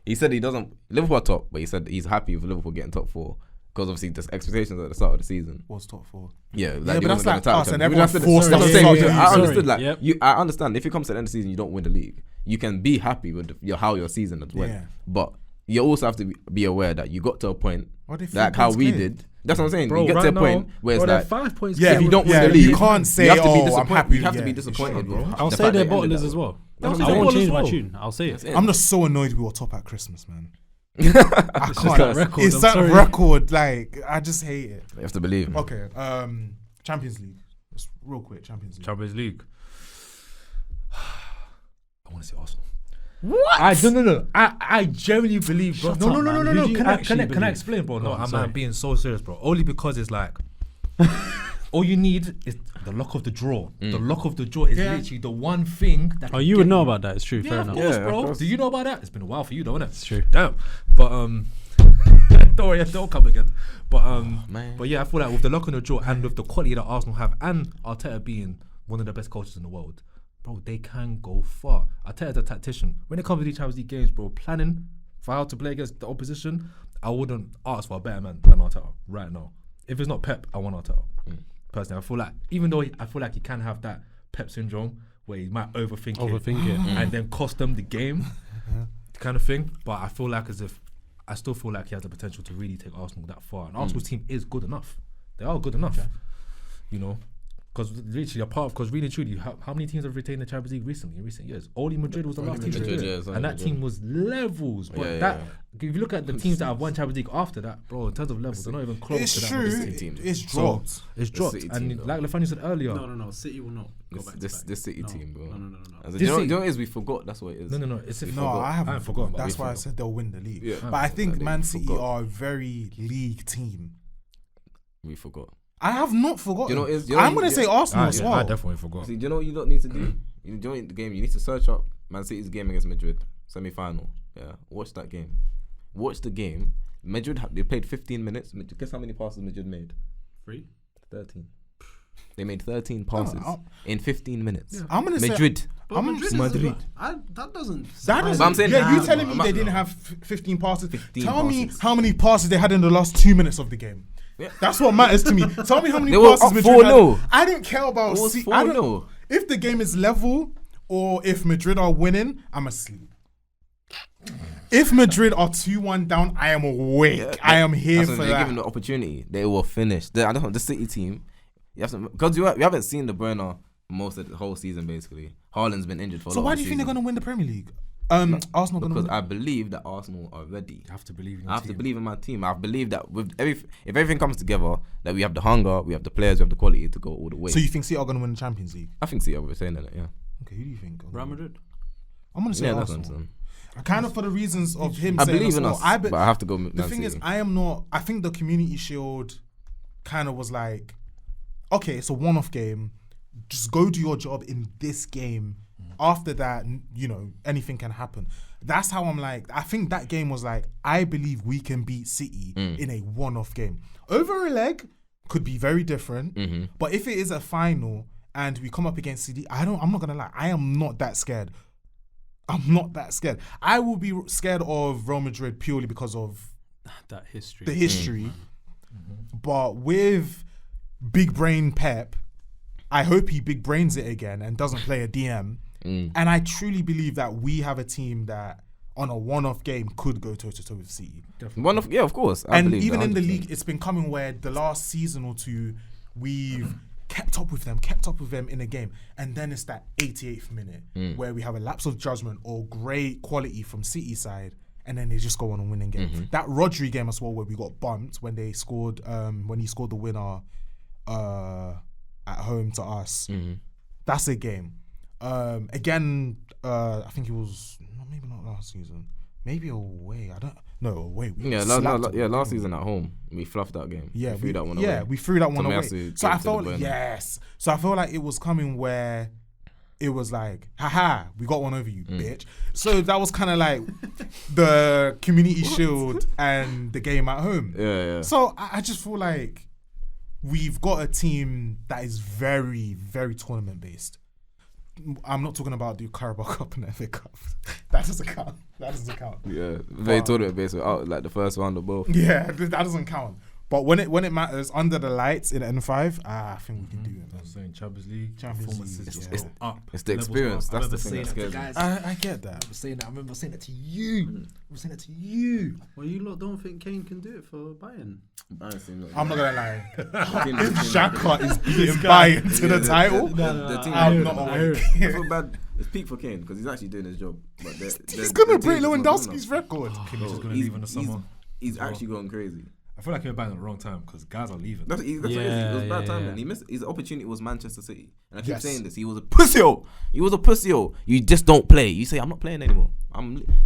He said he doesn't. Liverpool are top, but he said he's happy with Liverpool getting top 4 because obviously there's expectations at the start of the season. What's top 4? Yeah, but he that's wasn't like gonna us and tackle everyone him. forced That's us what I'm to saying. say I it. understood. Like, Yep. I understand if it comes to the end of the season, you don't win the league. You can be happy with how your season has went, Yeah. but you also have to be aware that you got to a point What if like you how points we clear? did. That's what I'm saying. Bro, You get right to a now, point where it's bro, they're like 5 points. Yeah, if you don't win the you league, can't say, you have to be "Oh, I'm disappointed. happy." You have to be Yeah, disappointed, sure, bro. I'll The say fact they're that it ended bottlers that as way. well. That's I what won't I'm change saying. my tune. I'll say it. I'm just so annoyed we were top at Christmas, man. I It's just can't. that record. It's I'm that sorry. record. Like, I just hate it. You have to believe. Okay, Champions League. Just real quick, Champions League. Champions League. I want to see Arsenal. What? No. I genuinely believe, bro. Shut No. up, man. Who do you Can I actually believe? explain, bro? No, Go on, I'm sorry. being so serious, bro. Only because it's like all you need is the luck of the draw. The luck of the draw is literally the one thing that. Oh, can you get would know about that. It's true. Yeah, Fair of enough. course, Yeah, of bro. course. Do you know about that? It's been a while for you, though, isn't it? It's true. Damn. But don't worry, don't come again. But man. but yeah, I feel like with the luck on the draw and with the quality that Arsenal have, and Arteta being one of the best coaches in the world, bro, they can go far. Arteta's a tactician. When it comes to these Champions League games, bro, planning for how to play against the opposition, I wouldn't ask for a better man than Arteta right now. If it's not Pep, I want Arteta. Personally, I feel like even though I feel like he can have that Pep syndrome where he might overthink it and then cost them the game, kind of thing. But I feel like I still feel like he has the potential to really take Arsenal that far. And Arsenal's team is good enough. They are good enough. You know, because literally because really truly, how many teams have retained the Champions League recently in recent years? Only Madrid was the last team to do Madrid, it, yeah, it's only and that Madrid. team was levels. But Yeah, that yeah. if you look at the teams that have won Champions League after that, bro, in terms of levels, they're not even close It's to that. true. City team. It's So dropped. it's dropped, City and team, though. like Lefani said earlier, No. City will not go back. This City No, team, bro. No. As This you know City- what it is? We forgot. That's what it is. no, it's No, forgot. I haven't forgotten. That's we why I forgot. said they'll win the league. Yeah. But I think forgot. Man We City forgot. are a very league team. We forgot. I have not forgotten. You know what it is? You know I'm what going to you- say Arsenal as well. I definitely forgot. See, do you know what you don't need to do? You join the game. You need to search up Man City's game against Madrid, semi-final. Yeah, watch that game. Watch the game. Madrid they played 15 minutes. Guess how many passes Madrid made? 13. They made 13 passes in 15 minutes. I'm going to say Madrid. But Madrid. Madrid. That doesn't. That is, But I'm saying- yeah, you telling me I'm- they didn't have 15 passes? 15 Tell me passes. how many passes they had in the last 2 minutes of the game. Yeah. That's what matters to me. Tell me how many They were passes up Madrid 4-0. had. I don't care about. It was I don't 4-0. If the game is level or if Madrid are winning, I'm asleep. If Madrid are 2-1 down, I am awake. Yeah, I am here that's for when they that. give them the opportunity. They will finish. I don't know the City team. You have to because you haven't seen De Bruyne most of the whole season basically. Haaland's been injured for a So lot why of do the you think they're season. going to win the Premier League? Arsenal going to Because win. I believe that Arsenal are ready. You have to believe in your I have team. to believe in my team. I believe that with if everything comes together, that we have the hunger, we have the players, we have the quality to go all the way. So you think City are going to win the Champions League? I think City are saying that, yeah. Okay, who do you think? Real Madrid. I'm going to say Yeah, that's Arsenal. what I'm saying. Kind of for the reasons of him I saying believe in well. us, but I have to go. The thing is, I am not. I think the Community Shield kind of was like, okay, it's a one-off game. Just go do your job in this game. After that, anything can happen. That's how I'm like. I think that game was like, I believe we can beat City in a one-off game. Over a leg could be very different. But if it is a final and we come up against City, I'm not gonna lie. I am not that scared. I'm not that scared. I will be scared of Real Madrid purely because of That history. the history. But with big brain Pep, I hope he big brains it again and doesn't play a DM. And I truly believe that we have a team that on a one-off game could go toe-to-toe with City. Of course. And even in the league, it's been coming where the last season or two, we've kept up with them in a game. And then it's that 88th minute where we have a lapse of judgment or great quality from City side, and then they just go on a winning game. That Rodri game as well, where we got bumped when they scored, when he scored the winner at home to us. That's a game. Again, I think it was maybe not last season, maybe away. Away. Last season at home we fluffed that game. Yeah, we threw that one away. Yeah, we threw that one away. So I felt So I feel like it was coming where it was like, haha, we got one over you, bitch. So that was kind of like the Community Shield and the game at home. Yeah. So I just feel like we've got a team that is very, very tournament based. I'm not talking about the Carabao Cup and FA Cup. That doesn't count. Yeah, very tournament based. Like the first round of both. Yeah, that doesn't count. But when it matters, under the lights in N5, I think we can do it. I was saying Champions League. It's the experience. That's the thing that scares me. I get that. I remember saying that to you. Well, you lot don't think Kane can do it for Bayern? I'm not gonna lie. If Xhaka is beating Bayern to the title, the team, I'm not awake. I feel bad. It's peak for Kane because he's actually doing his job. But He's gonna break Lewandowski's record. He's just gonna leave in the summer. He's actually going crazy. I feel like he went back at the wrong time because guys are leaving. That's what it is. It was bad timing. He missed his opportunity. Was Manchester City, and I keep saying this. He was a pussy. You just don't play. You say I'm not playing anymore.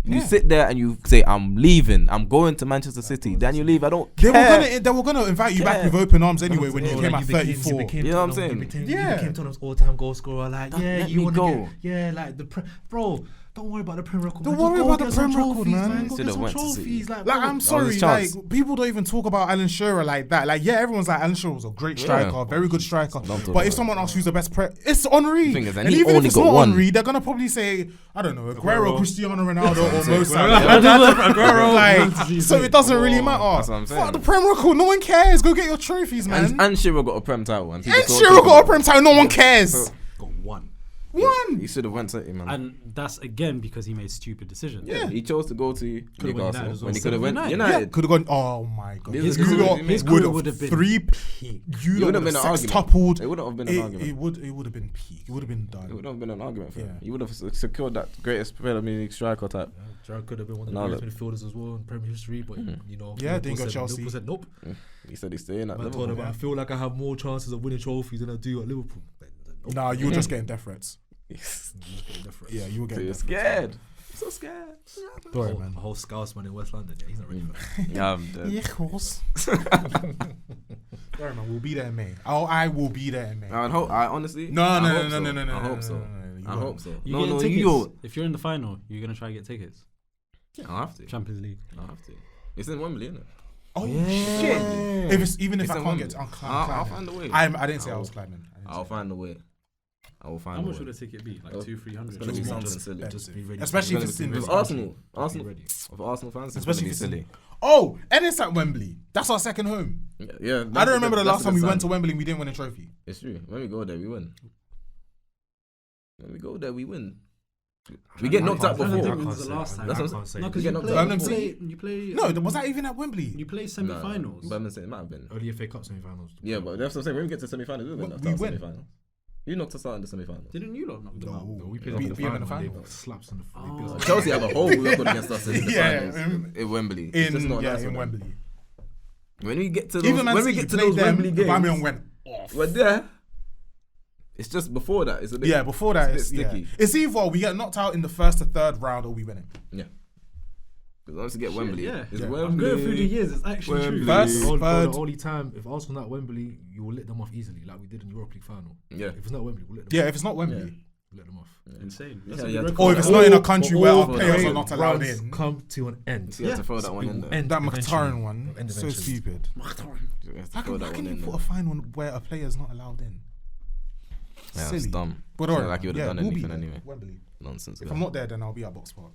You sit there and you say I'm leaving. I'm going to Manchester City. Then you leave. I don't care. They were gonna invite you back with open arms anyway when you came at 34. You know what I'm saying? You became Tottenham's all-time goal scorer. Like, you want to get, like bro. Don't worry about the Prem record. Don't worry about the Prem record, man. Go get some trophies. Like, I'm sorry, like people don't even talk about Alan Shearer like that. Like, yeah, everyone's like Alan Shearer was a great striker, very good striker. But if someone asks who's the best it's Henry. And even if it's not one. Henry, they're gonna probably say, I don't know, Aguero, Cristiano Ronaldo, or Mo Salah. Like, so it doesn't really matter. That's what I'm saying. Fuck the Prem record, no one cares. Go get your trophies, man. And Shearer got a Prem title. And Shearer got a Prem title, no one cares. Got one. He should have went City, man. And that's again because he made stupid decisions. Yeah, he chose to go to Newcastle when he could have went United. United. Could have gone. Oh my god, His career would have been three-peat. It would have been an sextupled. It wouldn't have been an argument. It would have been peak. It would have been done. It would have been an argument for him. He would have secured that greatest Premier League striker type. Gerrard could have been one of the greatest midfielders as well in Premier history, but you know, didn't go Chelsea. Liverpool said nope. He said he's staying at Liverpool. Told him, I feel like I have more chances of winning trophies than I do at Liverpool. Nah, you were just getting death threats. Yeah, you were getting death scared. So scared. Sorry, man. A whole Scousman in West London. Yeah, he's not ready for that. Yeah, I'm dead. Yeah, of course. Sorry, man. We'll be there in May. I will be there in May. I honestly. No. I hope so. I hope so. You get tickets. If you're in the final, you're gonna try to get tickets. Yeah, I'll have to. Champions League. I'll have to. It's in Wembley, isn't it? Oh shit! If I can't get, I'll find a way. I didn't say I was climbing. I'll find a way. I will find. How much would a ticket be? Like 200-300. It's gonna be something silly. Just be ready. Especially if it's in with Arsenal. For Arsenal fans, especially it's silly. Oh, and it's at Wembley. That's our second home. Yeah. I don't remember the last time we went to Wembley and we didn't win a trophy. It's true. When we go there, we win. We get knocked out before. That's what I'm saying. No, because you play. No, was that even at Wembley? You play semi-finals. But I'm saying it might have been Early FA Cup semi-finals. Yeah, but that's what I'm saying. When we get to semi-finals, we win. We win. You knocked us out in the semi-finals. Didn't you lot knock them out? No, we played in the final. Slaps in the face. Chelsea have a whole record against us in the finals in Wembley. In Wembley. When we get to those Wembley games, Aubameyang went off. We're there. It's just before that. It's a bit. Before that, it's sticky. Yeah. It's either we get knocked out in the first or third round, or we win it. Yeah. Because once you get Wembley, it's Wembley. I'm going through the years. It's actually true. The only time if Arsenal not Wembley, you will let them off easily, like we did in the Europa League final. Yeah. If it's not Wembley, we'll let them. Yeah, if it's not Wembley, we'll let them off. Insane. Or if it's not in a country where our players are not allowed in, come to an end. You have to throw that one in there. That Mkhitaryan one, so stupid. How can you put a fine one where a player is not allowed in? Yeah, Silly. it's dumb. But It's not alright, like you would have done we'll be anything there. anyway. Wembley. Nonsense. If guy. I'm not there, then I'll be at Box Park.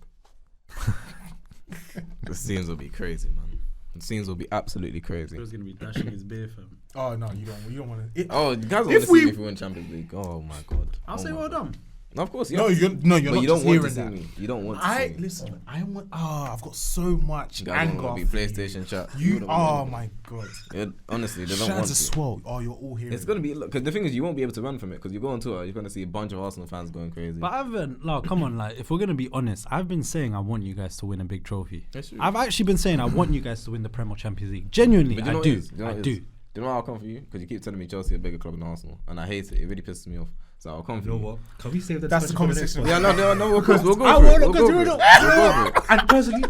The scenes will be crazy, man. The scenes will be absolutely crazy. He was gonna be dashing his beer, fam. Oh no, you don't want to. Oh, you guys want If to see we- me if we win Champions League? Oh my god. I'll Oh say my well God. done. No, of course. No, Yeah. you're But not you don't just want to hearing see that. me. You don't want to see me. Listen. I want. I've got so much You guys anger. want to be for you. PlayStation chat. You. don't Oh want my god. it. Honestly, they don't Shaz want a to. swell. Oh, you're all hearing. It's gonna be because the thing is you won't be able to run from it because you go on tour. You're gonna see a bunch of Arsenal fans going crazy. But I haven't. No, come on. Like, if we're gonna be honest, I've been saying I want you guys to win a big trophy. That's true. I've actually been saying I want you guys to win the Premier Champions League. Genuinely, But you know I what do. it is? You know I what it do. is? Do you know how I'll come for you? Because you keep telling me Chelsea are a bigger club than Arsenal, and I hate it. It really pisses me off. So I'll come for You know you. what? Can we save that? That's the discussion for conversation. next Yeah, no, of course we'll go I for it. want We'll to go because for you it. know. We'll go for it. And personally,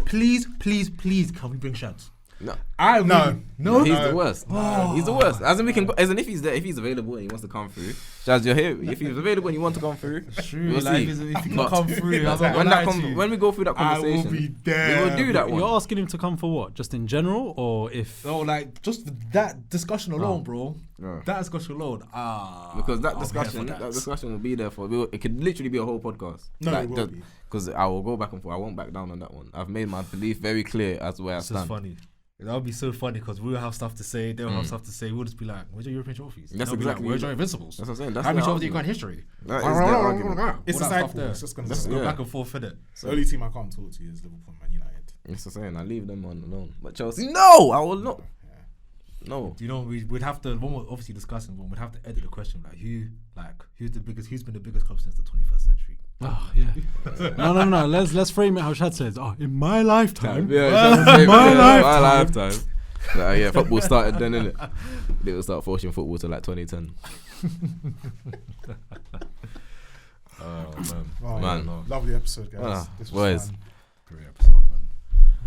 please, can we bring Shans? No. I No. really- no. He's the worst. He's the worst. As in we can, as in if he's there, if he's available and he wants to come through, Shaz, you're here. If he's available and you want to come through, True. we'll Like, see. if you can But come through, I'm not when gonna that lie to you. when we go through that I will conversation, be there. we will do that one. You're asking him to come for what? Just in general, or if? No, like just that discussion alone, bro. Yeah. That discussion alone. Because that I'll be discussion, here for that discussion will be there for. It could literally be a whole podcast. No, it will be. Because I will go back and forth. I won't back down on that one. I've made my belief very clear as to where I This is stand. funny. That would be so funny because we'll have stuff to say. They'll have stuff to say. We'll just be like, "Where's your European trophies?" That's They'll be exactly like, "Where's it. your Invincibles?" That's what I'm saying. That's How many their trophies you got in argument. history? That is their argument. It's All a that stuff cycle. there. It's just gonna Let's be. go Yeah. back and forth in it. The only team I can't talk to is Liverpool and Man United. That's what I'm saying. I leave them on alone. But Chelsea, no, I will not. No. You know, we'd have to. When we're obviously discussing, we'd have to edit the question who's the biggest? Who's been the biggest club since the 21st century? Oh yeah. no. Let's frame it how Shad says. Oh, in my lifetime. My lifetime. Yeah, football started then, innit? They will start forcing football to like 2010. Oh, Man. yeah. Lovely episode, guys. This was boys. fun. Great episode, man.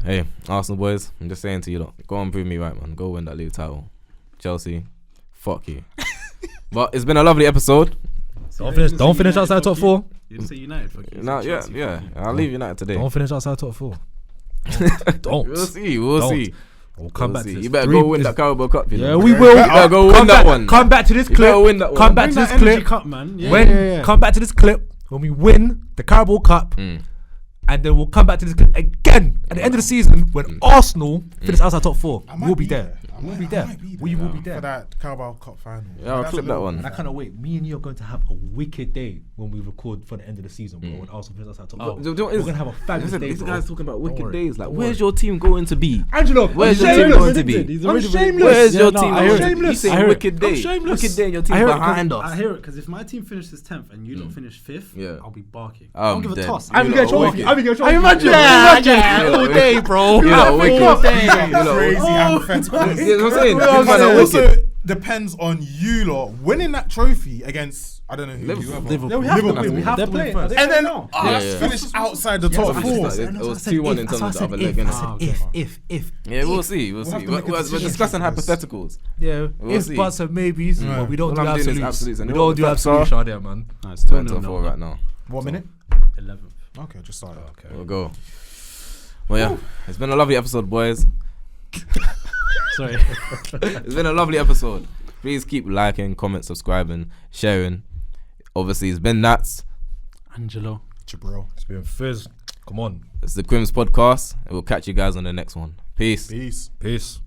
Hey, Arsenal boys, I'm just saying to you lot, go and prove me right, man. Go win that league title. Chelsea, fuck you. But it's been a lovely episode. Don't finish outside top four. You didn't say United. Fuck you. No, yeah. I'll leave United today. Don't finish outside top four. Don't. We'll see. We'll Don't. see. We'll come We'll back see. to this. You better go win that Carabao Cup. You Yeah, know. we will. You better go win that one. Come back to this You clip. better win that one. Come back Bring to this that energy clip. cup, man. Yeah, When yeah. come back to this clip when we win the Carabao Cup, Mm. and then we'll come back to this clip again at the end of the season when Arsenal finish outside top four. I might We'll be there. I We'll might- be I there. might be We will be for there. that Carabao Cup final. Yeah, I'll That's clip a that little- one. And I cannot wait. Me and you are going to have a wicked day when we record for the end of the season, bro. When Arsenal finish outside top four. Do you know what it We're is? gonna have a fabulous Listen, day. these bro. guys talking about Don't wicked worry. days. Like, Don't where's worry. your team going to be? Angelo? Where's I'm your team shameless. going to be? He's I'm already shameless. Where's your no, team? I hear it. You Shameless. say I hear it. wicked I'm day. shameless. Wicked day and your I team's hear it. behind I us. hear it because if my team finishes 10th and you don't finish 5th, Yeah. I'll be barking. I'm I don't give dead. a toss. I'm You gonna lot get are trophy. wicked. I'm gonna get trophy. I imagine. You all lot day, bro. You lot are wicked. These You lot are are crazy hypotheticals. Yeah, that's what I'm saying. But These man are it also wicked. depends on you lot winning that trophy against I don't know who. Liverpool. whoever. Liverpool. We have to Liverpool. win. We have They're to win playing. first. Are they And then playing now? us Yeah. finish outside the Yes, top I four. It was 2-1 in terms of the other leg, innit? Ah, okay. If. Yeah, we'll see. We'll We'll have see. to make a We're decision discussing after this. hypotheticals. Yeah, We'll if see. buts and maybes, Yeah. but we don't All do I'm doing is absolutes. absolutes, and We you know don't what do the facts absolutes, are? out there, man. No, it's 2-4 right now. What minute? 11th. Okay, just started. Okay. We'll go. Well, yeah, it's been a lovely episode, boys. Sorry. It's been a lovely episode. Please keep liking, comment, subscribing, sharing. Obviously, it's been Nats. Angelo. Jabril. It's been fizz. Come on. It's the Crims Podcast, and we'll catch you guys on the next one. Peace. Peace. Peace.